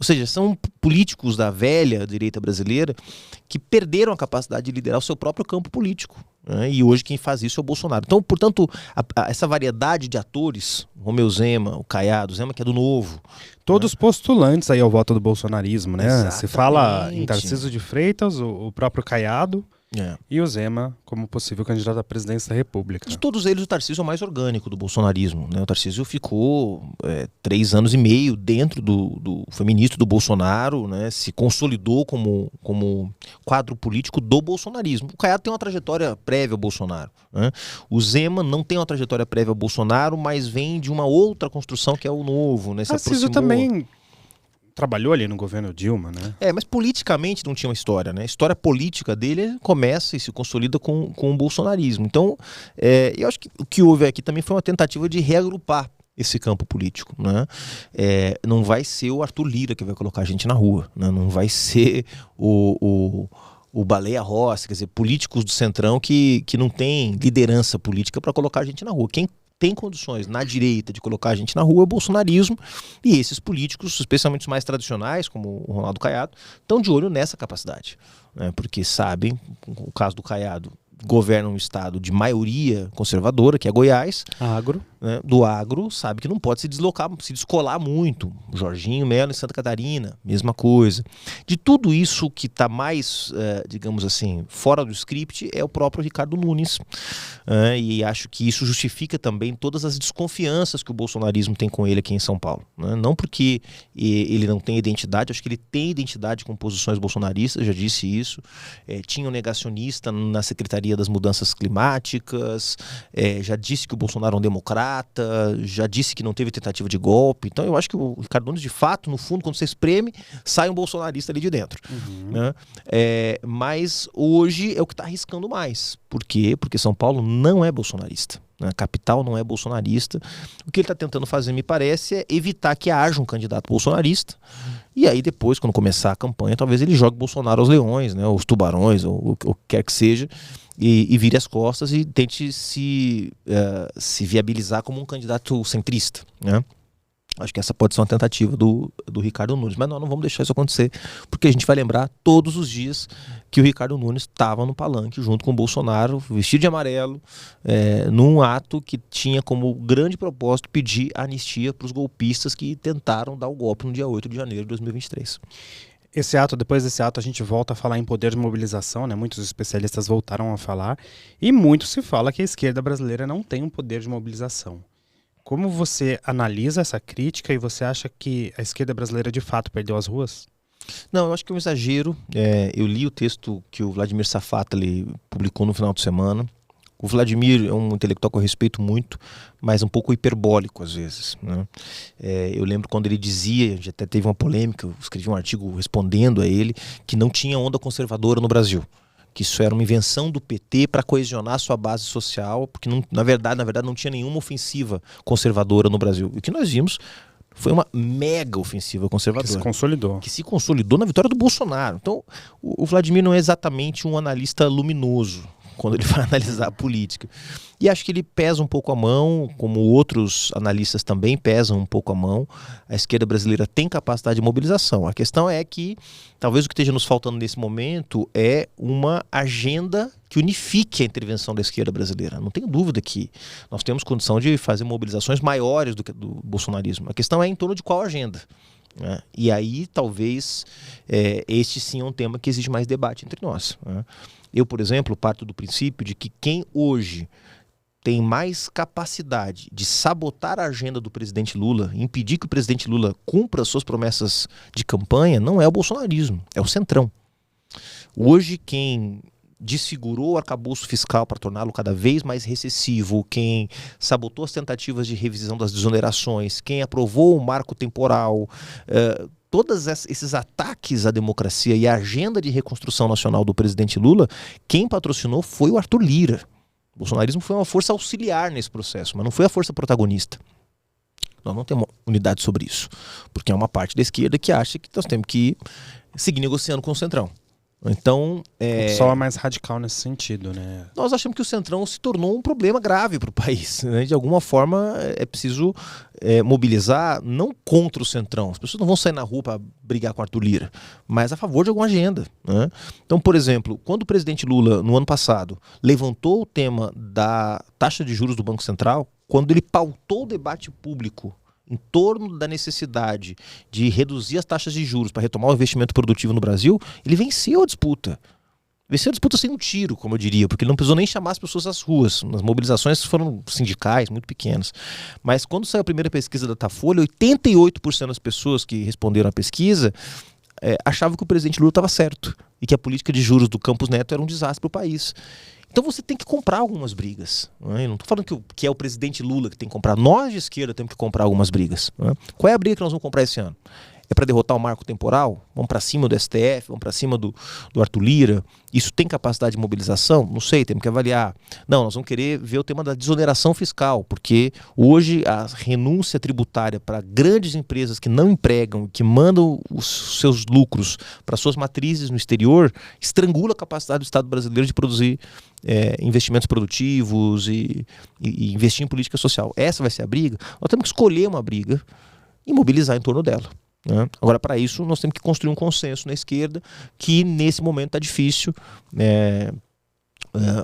Ou seja, são políticos da velha direita brasileira que perderam a capacidade de liderar o seu próprio campo político, né? E hoje quem faz isso é o Bolsonaro. Então, portanto, essa variedade de atores, Romeu Zema, o Caiado, o Zema que é do Novo, todos postulantes aí ao voto do bolsonarismo, né? Exatamente. Se fala em Tarcísio de Freitas, o próprio Caiado e o Zema como possível candidato à presidência da República. De todos eles, o Tarcísio é o mais orgânico do bolsonarismo, né? O Tarcísio ficou 3 anos e meio dentro foi ministro do Bolsonaro, né? Se consolidou como quadro político do bolsonarismo. O Caiado tem uma trajetória prévia ao Bolsonaro, né? O Zema não tem uma trajetória prévia ao Bolsonaro, mas vem de uma outra construção que é o Novo, né? Tarcísio também trabalhou ali no governo Dilma, né? Mas politicamente não tinha uma história, né? A história política dele começa e se consolida com o bolsonarismo. Então, eu acho que o que houve aqui também foi uma tentativa de reagrupar esse campo político, né? Não vai ser o Arthur Lira que vai colocar a gente na rua, né? Não vai ser o Baleia Rossi, quer dizer, políticos do Centrão que não tem liderança política para colocar a gente na rua. Quem tem condições na direita de colocar a gente na rua é o bolsonarismo, e esses políticos, especialmente os mais tradicionais, como o Ronaldo Caiado, estão de olho nessa capacidade, né? Porque sabem, o caso do Caiado, governa um estado de maioria conservadora, que é Goiás, né, do agro, sabe que não pode se deslocar, se descolar muito. Jorginho Melo em Santa Catarina, mesma coisa. De tudo isso que está mais, digamos assim, fora do script, é o próprio Ricardo Nunes. E acho que isso justifica também todas as desconfianças que o bolsonarismo tem com ele aqui em São Paulo, né? Não porque ele não tem identidade, acho que ele tem identidade com posições bolsonaristas, já disse isso. Tinha um negacionista na Secretaria das Mudanças Climáticas, já disse que o Bolsonaro é um democrata, já disse que não teve tentativa de golpe. Então eu acho que o Ricardo Nunes, de fato, no fundo, quando você espreme, sai um bolsonarista ali de dentro. Né? Mas hoje é o que está arriscando mais. Por quê? Porque São Paulo não é bolsonarista. A capital não é bolsonarista. O que ele está tentando fazer, me parece, é evitar que haja um candidato bolsonarista. E aí depois, quando começar a campanha, talvez ele jogue Bolsonaro aos leões, né, aos tubarões, ou o que quer que seja, e vire as costas e tente se viabilizar como um candidato centrista, né? Acho que essa pode ser uma tentativa do Ricardo Nunes, mas nós não vamos deixar isso acontecer, porque a gente vai lembrar todos os dias que o Ricardo Nunes estava no palanque junto com o Bolsonaro, vestido de amarelo, num ato que tinha como grande propósito pedir anistia para os golpistas que tentaram dar o golpe no dia 8 de janeiro de 2023. Depois desse ato, a gente volta a falar em poder de mobilização, né? Muitos especialistas voltaram a falar, e muito se fala que a esquerda brasileira não tem um poder de mobilização. Como você analisa essa crítica e você acha que a esquerda brasileira de fato perdeu as ruas? Não, eu acho que é um exagero. Eu li o texto que o Vladimir Safatli publicou no final de semana. O Vladimir é um intelectual que eu respeito muito, mas um pouco hiperbólico às vezes, né? Eu lembro quando ele dizia, já até teve uma polêmica, eu escrevi um artigo respondendo a ele, que não tinha onda conservadora no Brasil. Que isso era uma invenção do PT para coesionar sua base social, porque na verdade não tinha nenhuma ofensiva conservadora no Brasil. E o que nós vimos foi uma mega ofensiva conservadora. Que se consolidou na vitória do Bolsonaro. Então, o Vladimir não é exatamente um analista luminoso quando ele vai analisar a política. E acho que ele pesa um pouco a mão, como outros analistas também pesam um pouco a mão. A esquerda brasileira tem capacidade de mobilização. A questão é que talvez o que esteja nos faltando nesse momento é uma agenda que unifique a intervenção da esquerda brasileira. Não tenho dúvida que nós temos condição de fazer mobilizações maiores do que do bolsonarismo. A questão é em torno de qual agenda. Né? E aí talvez este sim é um tema que exige mais debate entre nós. Né? Eu, por exemplo, parto do princípio de que quem hoje tem mais capacidade de sabotar a agenda do presidente Lula, impedir que o presidente Lula cumpra suas promessas de campanha, não é o bolsonarismo, é o Centrão. Hoje quem desfigurou o arcabouço fiscal para torná-lo cada vez mais recessivo, quem sabotou as tentativas de revisão das desonerações, quem aprovou o marco temporal, todos esses ataques à democracia e à agenda de reconstrução nacional do presidente Lula, quem patrocinou foi o Arthur Lira. O bolsonarismo foi uma força auxiliar nesse processo, mas não foi a força protagonista. Nós não temos unidade sobre isso, porque é uma parte da esquerda que acha que nós temos que seguir negociando com o Centrão. Então, o PSOL é mais radical nesse sentido, né? Nós achamos que o Centrão se tornou um problema grave para o país, né? De alguma forma é preciso mobilizar, não contra o Centrão. As pessoas não vão sair na rua para brigar com Arthur Lira, mas a favor de alguma agenda, né? Então, por exemplo, quando o presidente Lula, no ano passado, levantou o tema da taxa de juros do Banco Central, quando ele pautou o debate público em torno da necessidade de reduzir as taxas de juros para retomar o investimento produtivo no Brasil, ele venceu a disputa. Venceu a disputa sem um tiro, como eu diria, porque ele não precisou nem chamar as pessoas às ruas. As mobilizações foram sindicais, muito pequenas. Mas quando saiu a primeira pesquisa da Datafolha, 88% das pessoas que responderam à pesquisa achavam que o presidente Lula estava certo e que a política de juros do Campos Neto era um desastre para o país. Então você tem que comprar algumas brigas. Né? Eu não estou falando que é o presidente Lula que tem que comprar. Nós de esquerda temos que comprar algumas brigas. Né? Qual é a briga que nós vamos comprar esse ano? É para derrotar o marco temporal? Vamos para cima do STF, vamos para cima do Arthur Lira? Isso tem capacidade de mobilização? Não sei, temos que avaliar. Não, nós vamos querer ver o tema da desoneração fiscal, porque hoje a renúncia tributária para grandes empresas que não empregam, que mandam os seus lucros para suas matrizes no exterior, estrangula a capacidade do Estado brasileiro de produzir investimentos produtivos e investir em política social. Essa vai ser a briga. Nós temos que escolher uma briga e mobilizar em torno dela. Né? Agora, para isso, nós temos que construir um consenso na esquerda que, nesse momento, está difícil.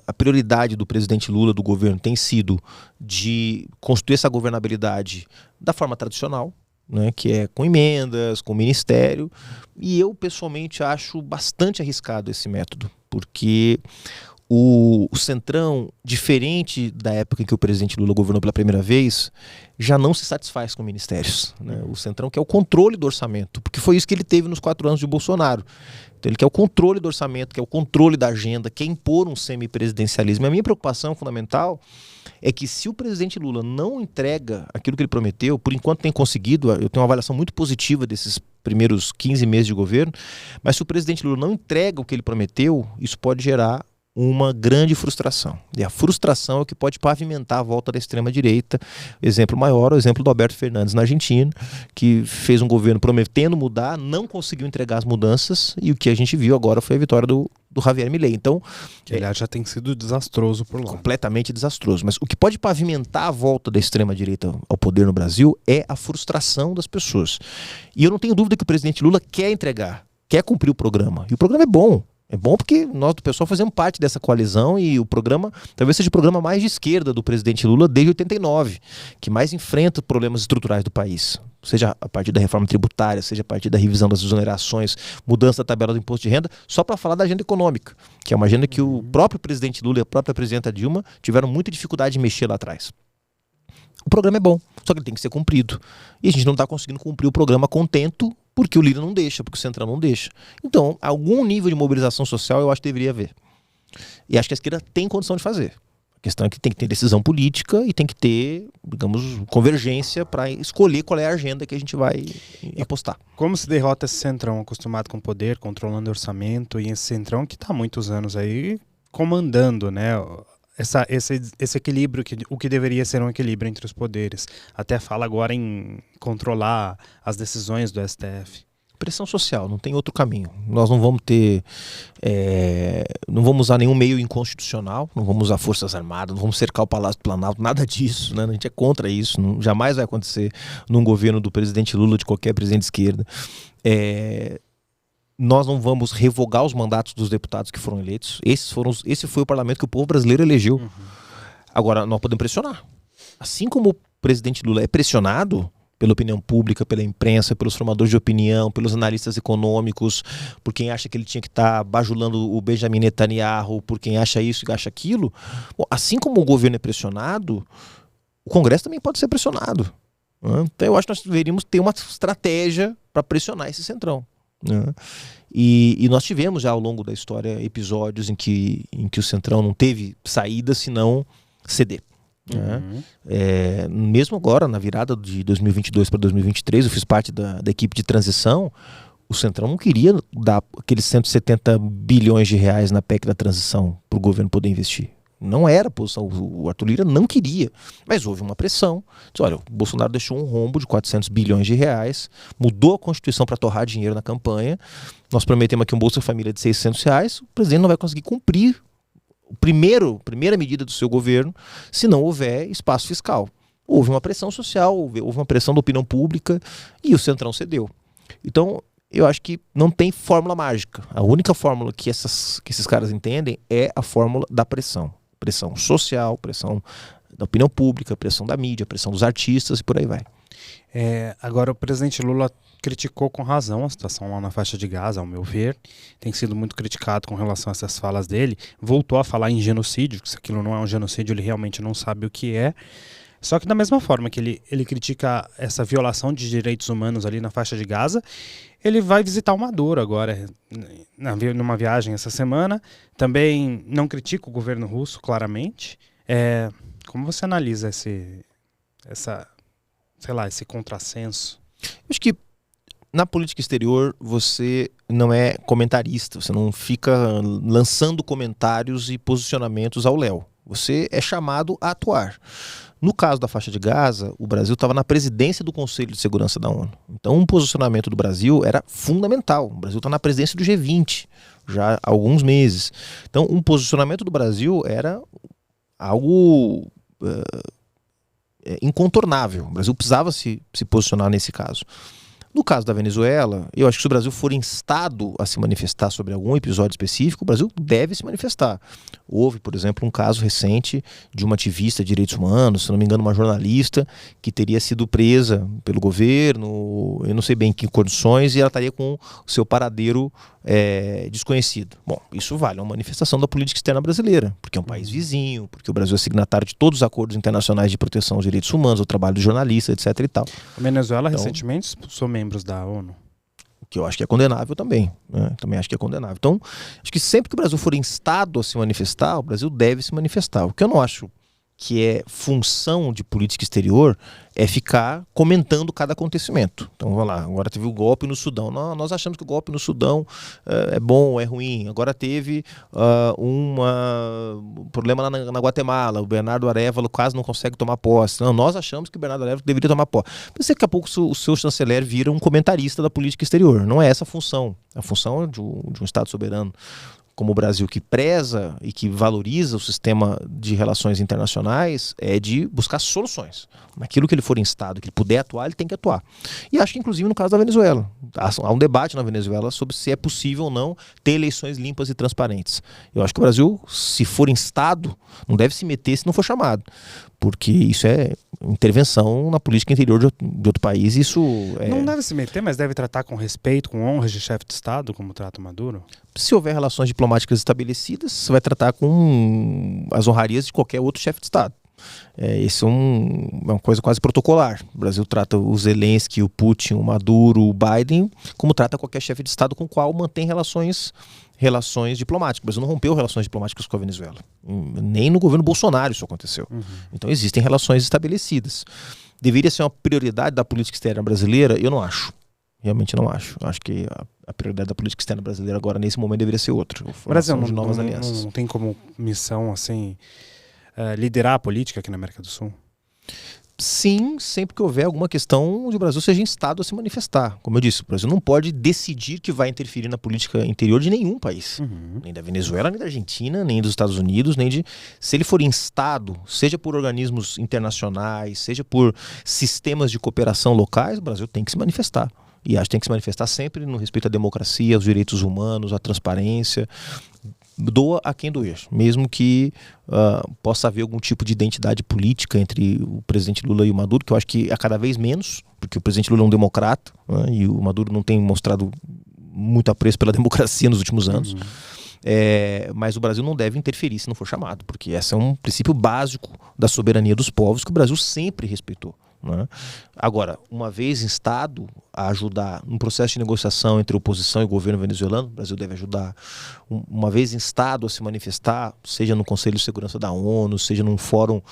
A prioridade do presidente Lula, do governo, tem sido de construir essa governabilidade da forma tradicional, né, que é com emendas, com ministério, e eu, pessoalmente, acho bastante arriscado esse método, porque o Centrão, diferente da época em que o presidente Lula governou pela primeira vez, já não se satisfaz com ministérios. Né? O Centrão quer o controle do orçamento, porque foi isso que ele teve nos 4 anos de Bolsonaro. Então ele quer o controle do orçamento, quer o controle da agenda, quer impor um semipresidencialismo. A minha preocupação fundamental é que se o presidente Lula não entrega aquilo que ele prometeu, por enquanto tem conseguido, eu tenho uma avaliação muito positiva desses primeiros 15 meses de governo, mas se o presidente Lula não entrega o que ele prometeu, isso pode gerar uma grande frustração. E a frustração é o que pode pavimentar a volta da extrema-direita. Exemplo maior, o exemplo do Alberto Fernandes na Argentina, que fez um governo prometendo mudar, não conseguiu entregar as mudanças, e o que a gente viu agora foi a vitória do Javier Milei. Então, que aliás já tem sido desastroso por lá. Completamente desastroso. Mas o que pode pavimentar a volta da extrema-direita ao poder no Brasil é a frustração das pessoas. E eu não tenho dúvida que o presidente Lula quer entregar, quer cumprir o programa. E o programa é bom. É bom porque nós do pessoal fazemos parte dessa coalizão e o programa talvez seja o programa mais de esquerda do presidente Lula desde 89, que mais enfrenta problemas estruturais do país. Seja a partir da reforma tributária, seja a partir da revisão das exonerações, mudança da tabela do imposto de renda, só para falar da agenda econômica, que é uma agenda que o próprio presidente Lula e a própria presidenta Dilma tiveram muita dificuldade de mexer lá atrás. O programa é bom, só que ele tem que ser cumprido. E a gente não está conseguindo cumprir o programa a contento porque o Lira não deixa, porque o Centrão não deixa. Então, algum nível de mobilização social eu acho que deveria haver. E acho que a esquerda tem condição de fazer. A questão é que tem que ter decisão política e tem que ter, digamos, convergência para escolher qual é a agenda que a gente vai apostar. Como se derrota esse Centrão acostumado com poder, controlando orçamento, e esse Centrão que está há muitos anos aí comandando, né? Esse equilíbrio, o que deveria ser um equilíbrio entre os poderes. Até fala agora em controlar as decisões do STF. Pressão social, não tem outro caminho. Nós não vamos ter, não vamos usar nenhum meio inconstitucional, não vamos usar forças armadas, não vamos cercar o Palácio do Planalto, nada disso, né? A gente é contra isso, jamais vai acontecer num governo do presidente Lula, de qualquer presidente de esquerda. Nós não vamos revogar os mandatos dos deputados que foram eleitos. Esse foi o parlamento que o povo brasileiro elegeu. Uhum. Agora, nós podemos pressionar. Assim como o presidente Lula é pressionado pela opinião pública, pela imprensa, pelos formadores de opinião, pelos analistas econômicos, por quem acha que ele tinha que estar bajulando o Benjamin Netanyahu, por quem acha isso e acha aquilo, bom, assim como o governo é pressionado, o Congresso também pode ser pressionado. Né? Então eu acho que nós deveríamos ter uma estratégia para pressionar esse Centrão. Né? E nós tivemos já ao longo da história episódios em que o Centrão não teve saída senão ceder. Uhum. Né? Mesmo agora, na virada de 2022 para 2023, eu fiz parte da equipe de transição. O Centrão não queria dar aqueles 170 bilhões de reais na PEC da transição para o governo poder investir. Não era a posição, o Arthur Lira não queria, mas houve uma pressão. Diz, olha, o Bolsonaro deixou um rombo de 400 bilhões de reais, mudou a Constituição para torrar dinheiro na campanha, nós prometemos aqui um Bolsa Família de 600 reais, o presidente não vai conseguir cumprir a primeira medida do seu governo se não houver espaço fiscal. Houve uma pressão social, houve uma pressão da opinião pública e o Centrão cedeu. Então, eu acho que não tem fórmula mágica. A única fórmula que esses caras entendem é a fórmula da pressão. Pressão social, pressão da opinião pública, pressão da mídia, pressão dos artistas e por aí vai. Agora, o presidente Lula criticou com razão a situação lá na faixa de Gaza, ao meu ver. Tem sido muito criticado com relação a essas falas dele. Voltou a falar em genocídio, que se aquilo não é um genocídio, ele realmente não sabe o que é. Só que da mesma forma que ele critica essa violação de direitos humanos ali na faixa de Gaza, ele vai visitar o Maduro agora, numa viagem essa semana. Também não critica o governo russo, claramente. Como você analisa esse contrassenso? Acho que na política exterior você não é comentarista, você não fica lançando comentários e posicionamentos ao léu. Você é chamado a atuar. No caso da faixa de Gaza, o Brasil estava na presidência do Conselho de Segurança da ONU. Então, um posicionamento do Brasil era fundamental. O Brasil está na presidência do G20 já há alguns meses. Então, um posicionamento do Brasil era algo incontornável. O Brasil precisava se posicionar nesse caso. No caso da Venezuela, eu acho que se o Brasil for instado a se manifestar sobre algum episódio específico, o Brasil deve se manifestar. Houve, por exemplo, um caso recente de uma ativista de direitos humanos, se não me engano, uma jornalista, que teria sido presa pelo governo, eu não sei bem em que condições, e ela estaria com o seu paradeiro desconhecido. Bom, isso vale uma manifestação da política externa brasileira, porque é um país vizinho, porque o Brasil é signatário de todos os acordos internacionais de proteção aos direitos humanos, ao trabalho dos jornalistas, etc. e tal. A Venezuela recentemente expulsou membros da ONU. Que eu acho que é condenável também, né? Também acho que é condenável. Então, acho que sempre que o Brasil for instado a se manifestar, o Brasil deve se manifestar. O que eu não acho que é função de política exterior é ficar comentando cada acontecimento. Então, vamos lá, agora teve o golpe no Sudão. Nós achamos que o golpe no Sudão é bom ou é ruim. Agora teve um problema na Guatemala. O Bernardo Arévalo quase não consegue tomar posse. Não, nós achamos que o Bernardo Arévalo deveria tomar posse. Mas daqui a pouco o seu chanceler vira um comentarista da política exterior. Não é essa a função. A função é de um Estado soberano como o Brasil, que preza e que valoriza o sistema de relações internacionais, é de buscar soluções. Naquilo que ele for instado, que ele puder atuar, ele tem que atuar. E acho que, inclusive, no caso da Venezuela. Há um debate na Venezuela sobre se é possível ou não ter eleições limpas e transparentes. Eu acho que o Brasil, se for instado, não deve se meter se não for chamado. Porque isso é intervenção na política interior de outro país. Isso Não deve se meter, mas deve tratar com respeito, com honras de chefe de Estado, como trata o Maduro? Se houver relações diplomáticas estabelecidas, você vai tratar com as honrarias de qualquer outro chefe de Estado. Isso é uma coisa quase protocolar. O Brasil trata o Zelensky, o Putin, o Maduro, o Biden, como trata qualquer chefe de Estado com o qual mantém relações diplomáticas. O Brasil não rompeu relações diplomáticas com a Venezuela. Nem no governo Bolsonaro isso aconteceu. Então existem relações estabelecidas. Deveria ser uma prioridade da política externa brasileira? Eu não acho. Realmente não acho. Acho que a prioridade da política externa brasileira agora, nesse momento, deveria ser outra. O Brasil não tem como missão, assim, liderar a política aqui na América do Sul? Sim, sempre que houver alguma questão onde o Brasil seja instado a se manifestar. Como eu disse, o Brasil não pode decidir que vai interferir na política interior de nenhum país. Nem da Venezuela, nem da Argentina, nem dos Estados Unidos, nem de... Se ele for instado, seja por organismos internacionais, seja por sistemas de cooperação locais, o Brasil tem que se manifestar. E acho que tem que se manifestar sempre no respeito à democracia, aos direitos humanos, à transparência. Doa a quem doer, mesmo que possa haver algum tipo de identidade política entre o presidente Lula e o Maduro, que eu acho que é cada vez menos, porque o presidente Lula é um democrata, né, e o Maduro não tem mostrado muito apreço pela democracia nos últimos anos. Mas o Brasil não deve interferir se não for chamado, porque esse é um princípio básico da soberania dos povos que o Brasil sempre respeitou. Né? Agora, uma vez instado a ajudar no processo de negociação entre oposição e governo venezuelano, o Brasil deve ajudar. Uma vez instado a se manifestar, seja no Conselho de Segurança da ONU, seja num fórum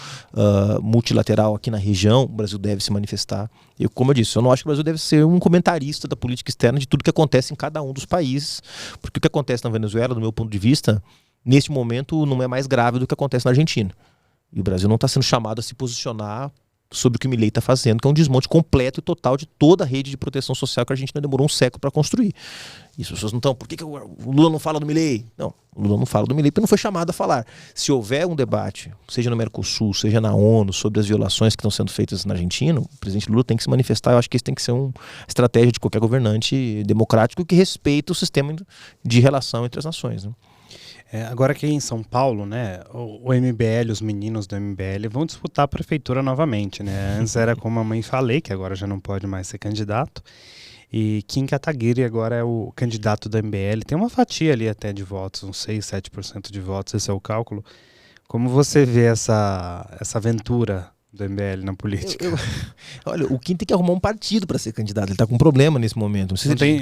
multilateral aqui na região, o Brasil deve se manifestar. Como eu disse, eu não acho que o Brasil deve ser um comentarista da política externa de tudo que acontece em cada um dos países, porque o que acontece na Venezuela, do meu ponto de vista, neste momento não é mais grave do que acontece na Argentina. E o Brasil não está sendo chamado a se posicionar sobre o que o Milei está fazendo, que é um desmonte completo e total de toda a rede de proteção social que a Argentina demorou um século para construir. E as pessoas não estão, por que o Lula não fala do Milei? Não, o Lula não fala do Milei porque não foi chamado a falar. Se houver um debate, seja no Mercosul, seja na ONU, sobre as violações que estão sendo feitas na Argentina, o presidente Lula tem que se manifestar. Eu acho que isso tem que ser uma estratégia de qualquer governante democrático que respeita o sistema de relação entre as nações, né? Agora aqui em São Paulo, né, o MBL, os meninos do MBL vão disputar a prefeitura novamente, né? Antes era como a mãe falei, que agora já não pode mais ser candidato. E Kim Kataguiri agora é o candidato do MBL. Tem uma fatia ali até de votos, uns 6, 7% de votos, esse é o cálculo. Como você vê essa aventura do MBL na política? Olha, o Kim tem que arrumar um partido para ser candidato. Ele está com um problema nesse momento.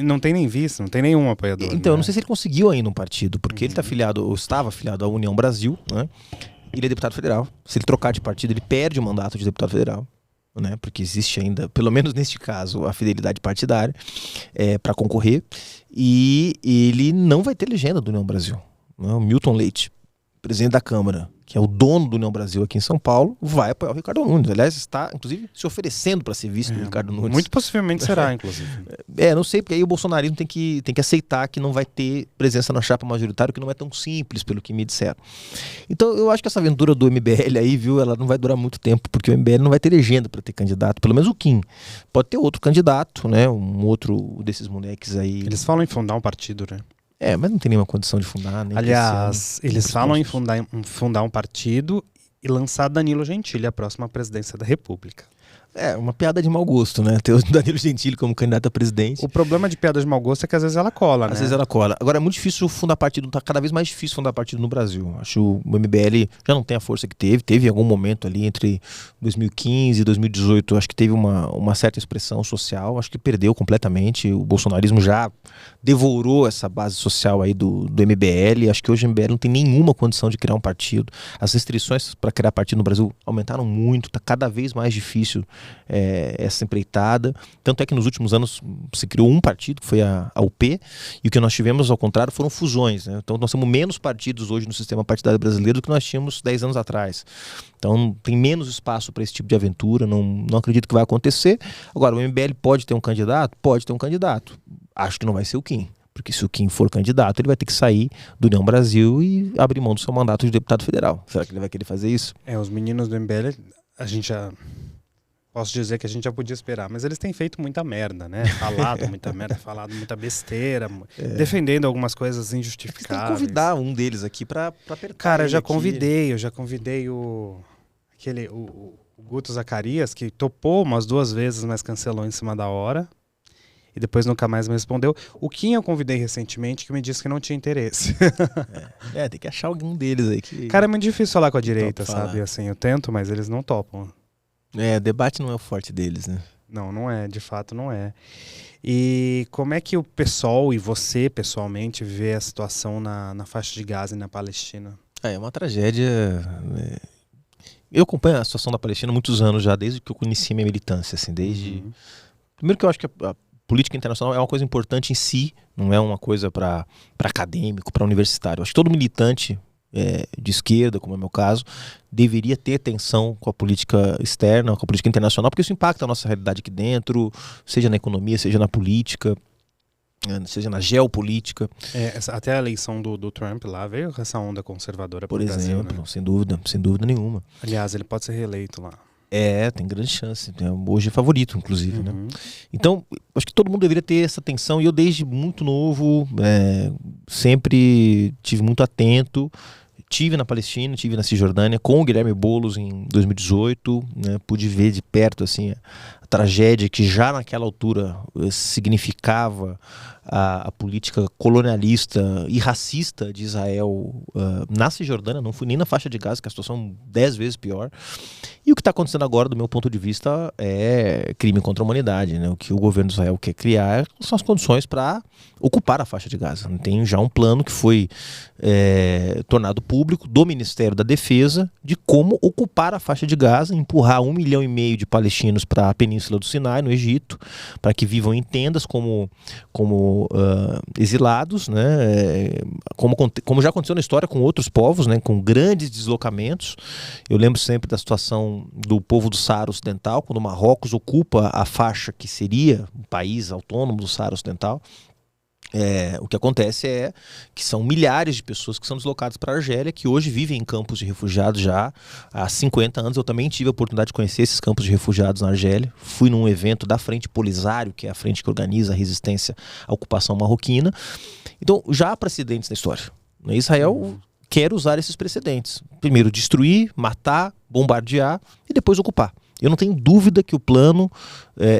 Não tem nem vice, não tem nenhum apoiador. Então, eu né? não sei se ele conseguiu ainda um partido, porque ele está afiliado, ou estava afiliado à União Brasil, né? Ele é deputado federal. Se ele trocar de partido, ele perde o mandato de deputado federal. né, porque existe ainda, pelo menos neste caso, a fidelidade partidária para concorrer, e ele não vai ter legenda do União Brasil. Né? O Milton Leite, presidente da Câmara, que é o dono do União Brasil aqui em São Paulo, vai apoiar o Ricardo Nunes. Aliás, está, inclusive, se oferecendo para ser vice do Ricardo Nunes. Muito possivelmente será, inclusive. Não sei, porque aí o bolsonarismo tem que aceitar que não vai ter presença na chapa majoritária, que não é tão simples, pelo que me disseram. Então, eu acho que essa aventura do MBL aí, viu, ela não vai durar muito tempo, porque o MBL não vai ter legenda para ter candidato, pelo menos o Kim. Pode ter outro candidato, né, um outro desses moleques aí. Eles falam em fundar um partido, né? Mas não tem nenhuma condição de fundar. Nem aliás, eles falam em fundar um partido e lançar Danilo Gentili à próxima presidência da República. Uma piada de mau gosto, né? Ter o Danilo Gentili como candidato a presidente. O problema de piada de mau gosto é que às vezes ela cola, né? Às vezes ela cola. Agora é muito difícil fundar partido, tá cada vez mais difícil fundar partido no Brasil. Acho que o MBL já não tem a força que teve em algum momento ali entre 2015 e 2018, acho que teve uma certa expressão social, acho que perdeu completamente. O bolsonarismo já devorou essa base social aí do MBL. Acho que hoje o MBL não tem nenhuma condição de criar um partido. As restrições para criar partido no Brasil aumentaram muito, tá cada vez mais difícil essa empreitada. Tanto é que nos últimos anos se criou um partido, que foi a UP, e o que nós tivemos, ao contrário, foram fusões, né? Então nós temos menos partidos hoje no sistema partidário brasileiro do que nós tínhamos 10 anos atrás. Então tem menos espaço para esse tipo de aventura, não acredito que vai acontecer. Agora, o MBL pode ter um candidato? Pode ter um candidato. Acho que não vai ser o Kim. Porque se o Kim for candidato, ele vai ter que sair do União Brasil e abrir mão do seu mandato de deputado federal. Será que ele vai querer fazer isso? Os meninos do MBL, a gente já... Posso dizer que a gente já podia esperar, mas eles têm feito muita merda, né? Falado muita merda, falado muita besteira, defendendo algumas coisas injustificáveis. Tem que convidar um deles aqui pra apertar. Cara, eu já convidei o Guto Zacarias, que topou umas 2 vezes, mas cancelou em cima da hora. E depois nunca mais me respondeu. O Kim eu convidei recentemente, que me disse que não tinha interesse. Tem que achar algum deles aí. Cara, é muito difícil falar com a direita, sabe? Assim, eu tento, mas eles não topam. Debate não é o forte deles, né? Não é, de fato não é. E como é que o PSOL e você, pessoalmente, vê a situação na faixa de Gaza e na Palestina? É uma tragédia. Eu acompanho a situação da Palestina há muitos anos já, desde que eu conheci minha militância, assim, desde... Primeiro que eu acho que a política internacional é uma coisa importante em si, não é uma coisa para acadêmico, para universitário. Eu acho que todo militante de esquerda, como é o meu caso, deveria ter atenção com a política externa, com a política internacional, porque isso impacta a nossa realidade aqui dentro, seja na economia, seja na política, seja na geopolítica. Até a eleição do Trump lá veio essa onda conservadora por Brasil, exemplo, né? sem dúvida nenhuma. Aliás, ele pode ser reeleito lá. Tem grande chance. Hoje é favorito, inclusive. Né? Então, acho que todo mundo deveria ter essa atenção. E eu, desde muito novo, sempre tive muito atento. Tive na Palestina, tive na Cisjordânia com o Guilherme Boulos em 2018. Né? Pude ver de perto assim, a tragédia que já naquela altura significava a política colonialista e racista de Israel na Cisjordânia. Não fui nem na faixa de Gaza, que é a situação 10 vezes pior. E o que está acontecendo agora, do meu ponto de vista, é crime contra a humanidade. Né? O que o governo de Israel quer criar são as condições para ocupar a faixa de Gaza. Tem já um plano que foi tornado público do Ministério da Defesa de como ocupar a faixa de Gaza, empurrar 1,5 milhão de palestinos para a Península do Sinai, no Egito, para que vivam em tendas como exilados, né? Como já aconteceu na história com outros povos, né? Com grandes deslocamentos. Eu lembro sempre da situação do povo do Saara Ocidental, quando Marrocos ocupa a faixa que seria um país autônomo do Saara Ocidental. O que acontece é que são milhares de pessoas que são deslocadas para a Argélia, que hoje vivem em campos de refugiados já há 50 anos. Eu também tive a oportunidade de conhecer esses campos de refugiados na Argélia. Fui num evento da Frente Polisário, que é a frente que organiza a resistência à ocupação marroquina. Então, já há precedentes na história. Israel quer usar esses precedentes. Primeiro, destruir, matar, bombardear e depois ocupar. Eu não tenho dúvida que o plano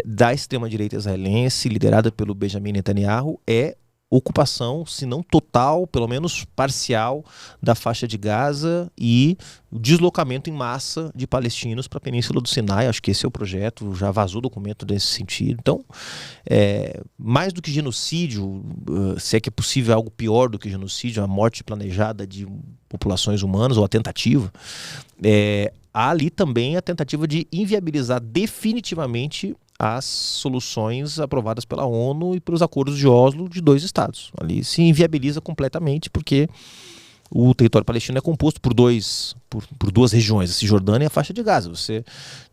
da extrema-direita israelense, liderada pelo Benjamin Netanyahu, é ocupação, se não total, pelo menos parcial, da faixa de Gaza e o deslocamento em massa de palestinos para a Península do Sinai. Acho que esse é o projeto, já vazou documento nesse sentido. Então, mais do que genocídio, se é que é possível algo pior do que genocídio, a morte planejada de populações humanas, ou a tentativa, há ali também a tentativa de inviabilizar definitivamente as soluções aprovadas pela ONU e pelos acordos de Oslo de 2 estados. Ali se inviabiliza completamente porque o território palestino é composto por duas regiões, a Cisjordânia e a faixa de Gaza. Você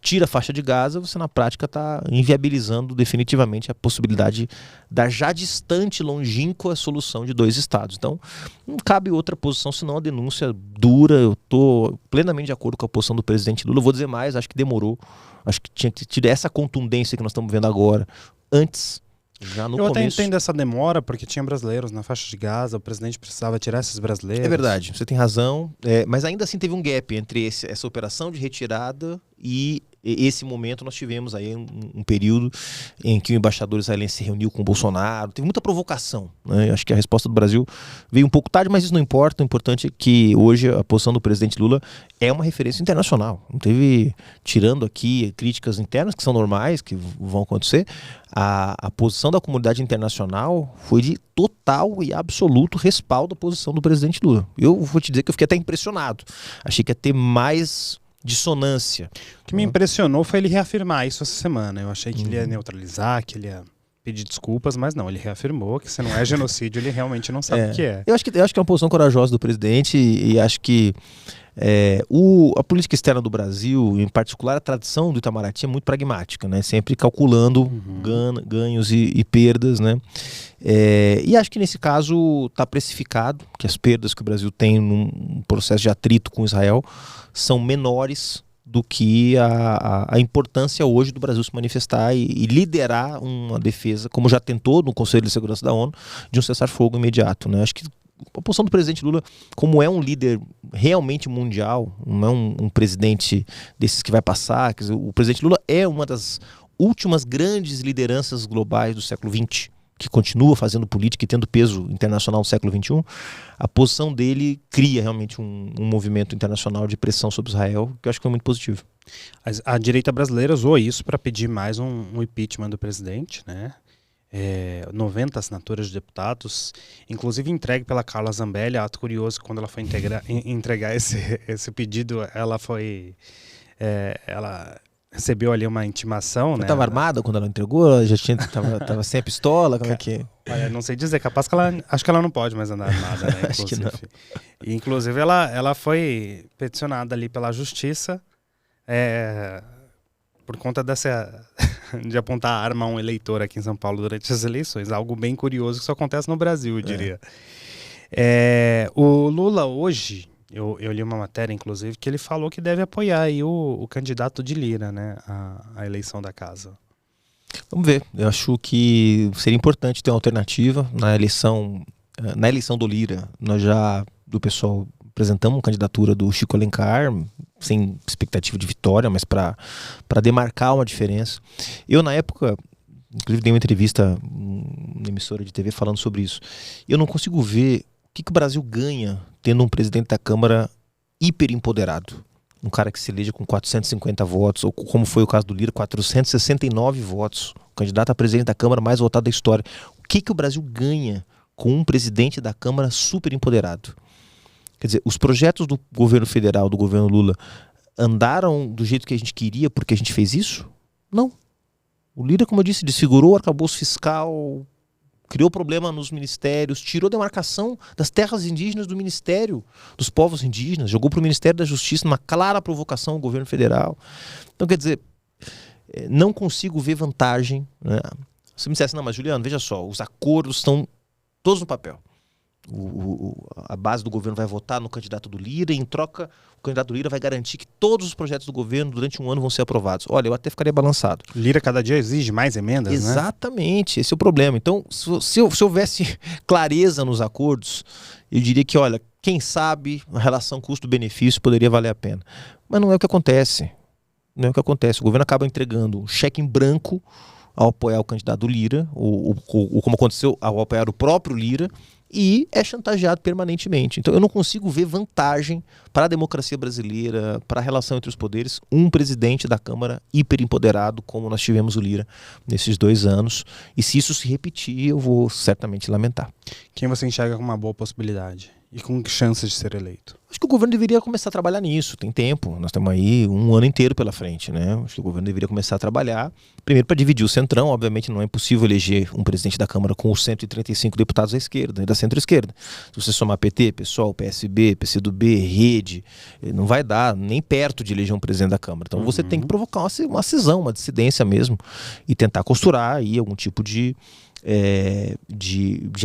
tira a faixa de Gaza, você na prática está inviabilizando definitivamente a possibilidade da já distante, longínqua solução de 2 estados. Então, não cabe outra posição senão a denúncia dura. Eu estou plenamente de acordo com a posição do presidente Lula. Eu vou dizer mais, acho que demorou. Acho que tinha que ter essa contundência que nós estamos vendo agora, antes. Já no começo. Até entendo essa demora, porque tinha brasileiros na faixa de Gaza, o presidente precisava tirar esses brasileiros. É verdade, você tem razão, mas ainda assim teve um gap entre essa operação de retirada e esse momento. Nós tivemos aí um período em que o embaixador israelense se reuniu com o Bolsonaro, teve muita provocação, né? Eu acho que a resposta do Brasil veio um pouco tarde, mas isso não importa. O importante é que hoje a posição do presidente Lula é uma referência internacional. Não teve, tirando aqui críticas internas que são normais, que vão acontecer, a posição da comunidade internacional foi de total e absoluto respaldo à posição do presidente Lula. Eu vou te dizer que eu fiquei até impressionado. Achei que ia ter mais dissonância. O que me impressionou foi ele reafirmar isso essa semana. Eu achei que ele ia neutralizar, que ele ia pedir desculpas, mas não, ele reafirmou que se não é genocídio, ele realmente não sabe o que é. Eu acho que é uma posição corajosa do presidente e acho que a política externa do Brasil, em particular a tradição do Itamaraty, é muito pragmática, né? Sempre calculando ganhos e perdas, né? E acho que nesse caso está precificado que as perdas que o Brasil tem num processo de atrito com Israel são menores do que a importância hoje do Brasil se manifestar e liderar uma defesa, como já tentou no Conselho de Segurança da ONU, de um cessar-fogo imediato, né? Acho que a posição do presidente Lula, como é um líder realmente mundial, não é um presidente desses que vai passar, quer dizer, o presidente Lula é uma das últimas grandes lideranças globais do século XX, que continua fazendo política e tendo peso internacional no século XXI. A posição dele cria realmente um movimento internacional de pressão sobre Israel, que eu acho que foi muito positivo. A direita brasileira usou isso para pedir mais um impeachment do presidente, né? 90 assinaturas de deputados, inclusive entregue pela Carla Zambelli. Ato curioso, quando ela foi entregar esse pedido, ela recebeu ali uma intimação, né? Estava armada quando ela entregou? Ela já tava sem a pistola? Como é que... Olha, não sei dizer, capaz que acho que ela não pode mais andar armada, né? Acho que não. E, inclusive ela foi peticionada ali pela justiça por conta de apontar a arma a um eleitor aqui em São Paulo durante as eleições. Algo bem curioso que só acontece no Brasil, eu diria. O Lula hoje, eu li uma matéria, inclusive, que ele falou que deve apoiar aí o candidato de Lira, né, a eleição da casa. Vamos ver. Eu acho que seria importante ter uma alternativa na eleição do Lira. Nós já, do pessoal, apresentamos uma candidatura do Chico Alencar, sem expectativa de vitória, mas para demarcar uma diferença. Eu, na época, inclusive dei uma entrevista numa emissora de TV falando sobre isso. Eu não consigo ver o que o Brasil ganha tendo um presidente da Câmara hiper empoderado. Um cara que se elege com 450 votos, ou como foi o caso do Lira, 469 votos. O candidato a presidente da Câmara mais votado da história. O que o Brasil ganha com um presidente da Câmara super empoderado? Quer dizer, os projetos do governo federal, do governo Lula, andaram do jeito que a gente queria porque a gente fez isso? Não. O Lira, como eu disse, desfigurou o arcabouço fiscal, criou problema nos ministérios, tirou a demarcação das terras indígenas do Ministério dos Povos Indígenas, jogou para o Ministério da Justiça numa clara provocação ao governo federal. Então, quer dizer, não consigo ver vantagem, né? Se me dissesse, não, mas Juliano, veja só, os acordos estão todos no papel. A base do governo vai votar no candidato do Lira e, em troca, o candidato do Lira vai garantir que todos os projetos do governo durante um ano vão ser aprovados. Olha, eu até ficaria balançado. Lira cada dia exige mais emendas, Exatamente, né? Esse é o problema. Então, se houvesse clareza nos acordos, eu diria que, olha, quem sabe a relação custo-benefício poderia valer a pena. Mas não é o que acontece. Não é o que acontece. O governo acaba entregando um cheque em branco ao apoiar o candidato Lira, ou como aconteceu, ao apoiar o próprio Lira, e é chantageado permanentemente. Então eu não consigo ver vantagem para a democracia brasileira, para a relação entre os poderes, um presidente da Câmara hipeремpoderado, como nós tivemos o Lira nesses 2 anos. E se isso se repetir, eu vou certamente lamentar. Quem você enxerga como uma boa possibilidade? E com chances de ser eleito? Acho que o governo deveria começar a trabalhar nisso, tem tempo, nós temos aí 1 ano inteiro pela frente, né? Acho que o governo deveria começar a trabalhar, primeiro para dividir o centrão, obviamente não é impossível eleger um presidente da Câmara com os 135 deputados da esquerda e da centro-esquerda. Se você somar PT, PSOL, PSB, PCdoB, Rede, não vai dar nem perto de eleger um presidente da Câmara. Então você tem que provocar uma cisão, uma dissidência mesmo, e tentar costurar aí algum tipo de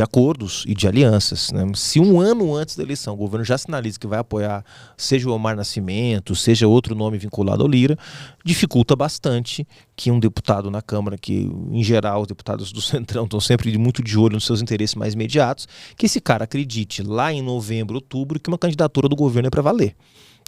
acordos e de alianças, né? Se 1 ano antes da eleição o governo já sinaliza que vai apoiar seja o Omar Nascimento, seja outro nome vinculado ao Lira, dificulta bastante que um deputado na Câmara, que em geral os deputados do Centrão estão sempre muito de olho nos seus interesses mais imediatos, que esse cara acredite lá em novembro, outubro, que uma candidatura do governo é para valer.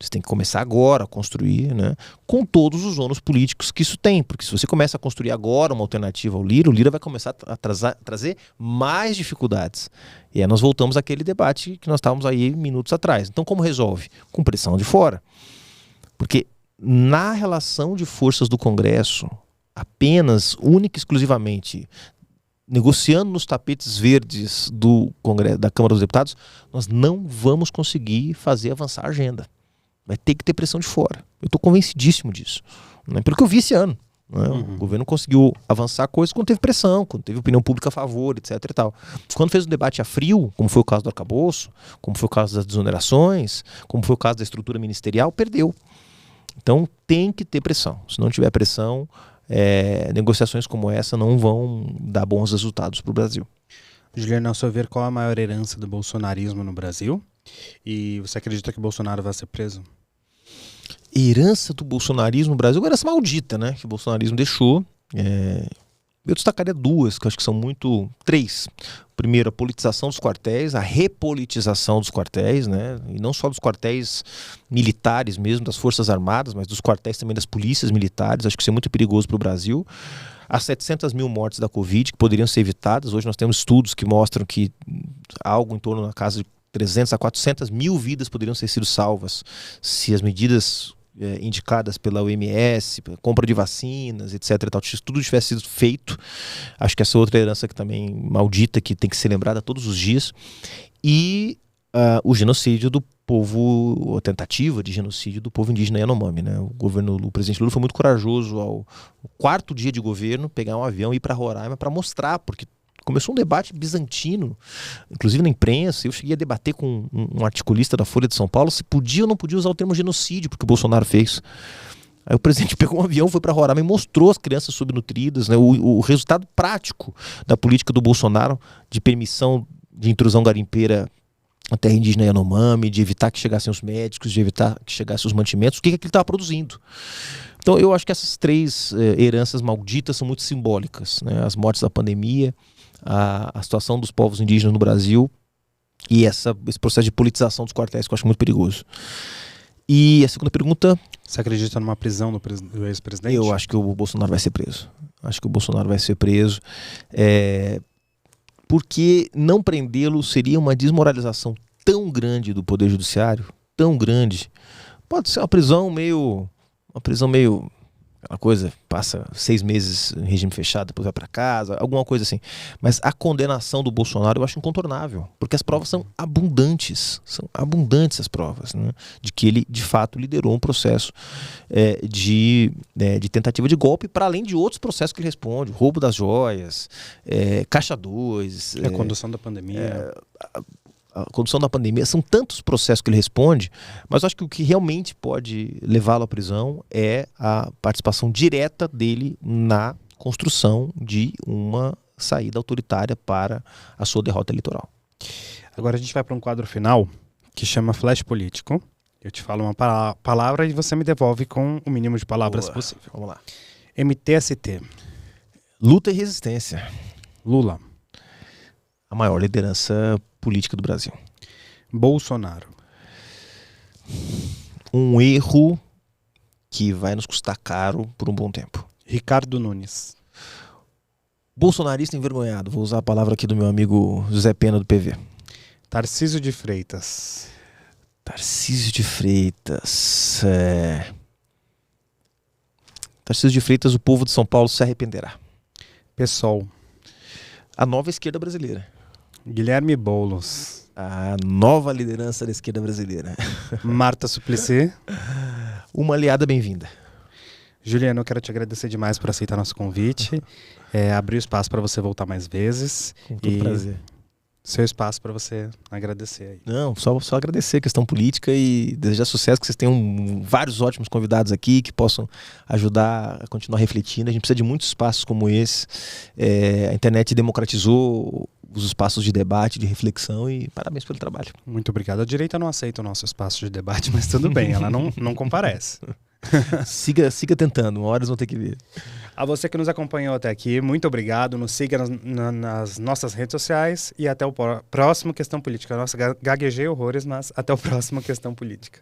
Você tem que começar agora a construir, né, com todos os ônus políticos que isso tem. Porque se você começa a construir agora uma alternativa ao Lira, o Lira vai começar a trazer mais dificuldades. E aí nós voltamos àquele debate que nós estávamos aí minutos atrás. Então como resolve? Com pressão de fora. Porque na relação de forças do Congresso, apenas, única e exclusivamente, negociando nos tapetes verdes do Congresso, da Câmara dos Deputados, nós não vamos conseguir fazer avançar a agenda. Vai ter que ter pressão de fora. Eu estou convencidíssimo disso. Né? Pelo que eu vi esse ano. Né? O governo conseguiu avançar coisas quando teve pressão, quando teve opinião pública a favor, etc. E tal. Quando fez um debate a frio, como foi o caso do arcabouço, como foi o caso das desonerações, como foi o caso da estrutura ministerial, perdeu. Então tem que ter pressão. Se não tiver pressão, negociações como essa não vão dar bons resultados para o Brasil. Juliano, ao seu ver, qual a maior herança do bolsonarismo no Brasil? E você acredita que o Bolsonaro vai ser preso? Herança do bolsonarismo no Brasil, herança maldita, né? Que o bolsonarismo deixou. Eu destacaria 2, que eu acho que são muito... 3. Primeiro, a politização dos quartéis, a repolitização dos quartéis, né? E não só dos quartéis militares mesmo, das Forças Armadas, mas dos quartéis também das polícias militares. Acho que isso é muito perigoso para o Brasil. As 700 mil mortes da Covid, que poderiam ser evitadas. Hoje nós temos estudos que mostram que algo em torno da casa de 300 a 400 mil vidas poderiam ter sido salvas se as medidas indicadas pela OMS, compra de vacinas, etc. E tal, se tudo tivesse sido feito. Acho que essa outra herança que também maldita, que tem que ser lembrada todos os dias. E o genocídio do povo, a tentativa de genocídio do povo indígena Yanomami, né? O presidente Lula foi muito corajoso ao 4º dia de governo pegar um avião e ir para Roraima para mostrar, porque começou um debate bizantino, inclusive na imprensa. Eu cheguei a debater com um articulista da Folha de São Paulo se podia ou não podia usar o termo genocídio, porque o Bolsonaro fez. Aí o presidente pegou um avião, foi para Roraima e mostrou as crianças subnutridas, né, o resultado prático da política do Bolsonaro de permissão de intrusão garimpeira na terra indígena Yanomami, de evitar que chegassem os médicos, de evitar que chegassem os mantimentos, o que ele estava produzindo. Então eu acho que essas 3 heranças malditas são muito simbólicas, né? As mortes da pandemia, a situação dos povos indígenas no Brasil e esse processo de politização dos quartéis, que eu acho muito perigoso. E a segunda pergunta... Você acredita numa prisão do ex-presidente? Eu acho que o Bolsonaro vai ser preso. Acho que o Bolsonaro vai ser preso. Porque não prendê-lo seria uma desmoralização tão grande do Poder Judiciário, tão grande. Pode ser uma prisão meio... aquela coisa, passa 6 meses em regime fechado, depois vai para casa, alguma coisa assim. Mas a condenação do Bolsonaro eu acho incontornável, porque as provas são abundantes as provas, né? De que ele de fato liderou um processo de tentativa de golpe, para além de outros processos que ele responde, roubo das joias, Caixa 2... A condução da pandemia... A condução da pandemia, são tantos processos que ele responde, mas eu acho que o que realmente pode levá-lo à prisão é a participação direta dele na construção de uma saída autoritária para a sua derrota eleitoral. Agora a gente vai para um quadro final que chama Flash Político. Eu te falo uma palavra e você me devolve com o mínimo de palavras possível. Vamos lá. MTST. Luta e resistência. Lula. A maior liderança política do Brasil. Bolsonaro. Um erro que vai nos custar caro por um bom tempo. Ricardo Nunes. Bolsonarista envergonhado. Vou usar a palavra aqui do meu amigo José Pena do PV. Tarcísio de Freitas. Tarcísio de Freitas. Tarcísio de Freitas, o povo de São Paulo se arrependerá. PSOL. A nova esquerda brasileira. Guilherme Boulos. A nova liderança da esquerda brasileira. Marta Suplicy. Uma aliada bem-vinda. Juliano, eu quero te agradecer demais por aceitar nosso convite. Abrir o espaço para você voltar mais vezes. Com todo prazer. Seu espaço para você agradecer aí. Não, só agradecer a questão política e desejar sucesso, que vocês tenham vários ótimos convidados aqui que possam ajudar a continuar refletindo. A gente precisa de muitos espaços como esse. A internet democratizou os espaços de debate, de reflexão, e parabéns pelo trabalho. Muito obrigado. A direita não aceita o nosso espaço de debate, mas tudo bem, ela não comparece. Siga tentando, uma hora eles vão ter que ver. A você que nos acompanhou até aqui, muito obrigado. Nos siga nas nossas redes sociais e até o próximo Questão Política. Nossa, gaguejei horrores, mas até o próximo Questão Política.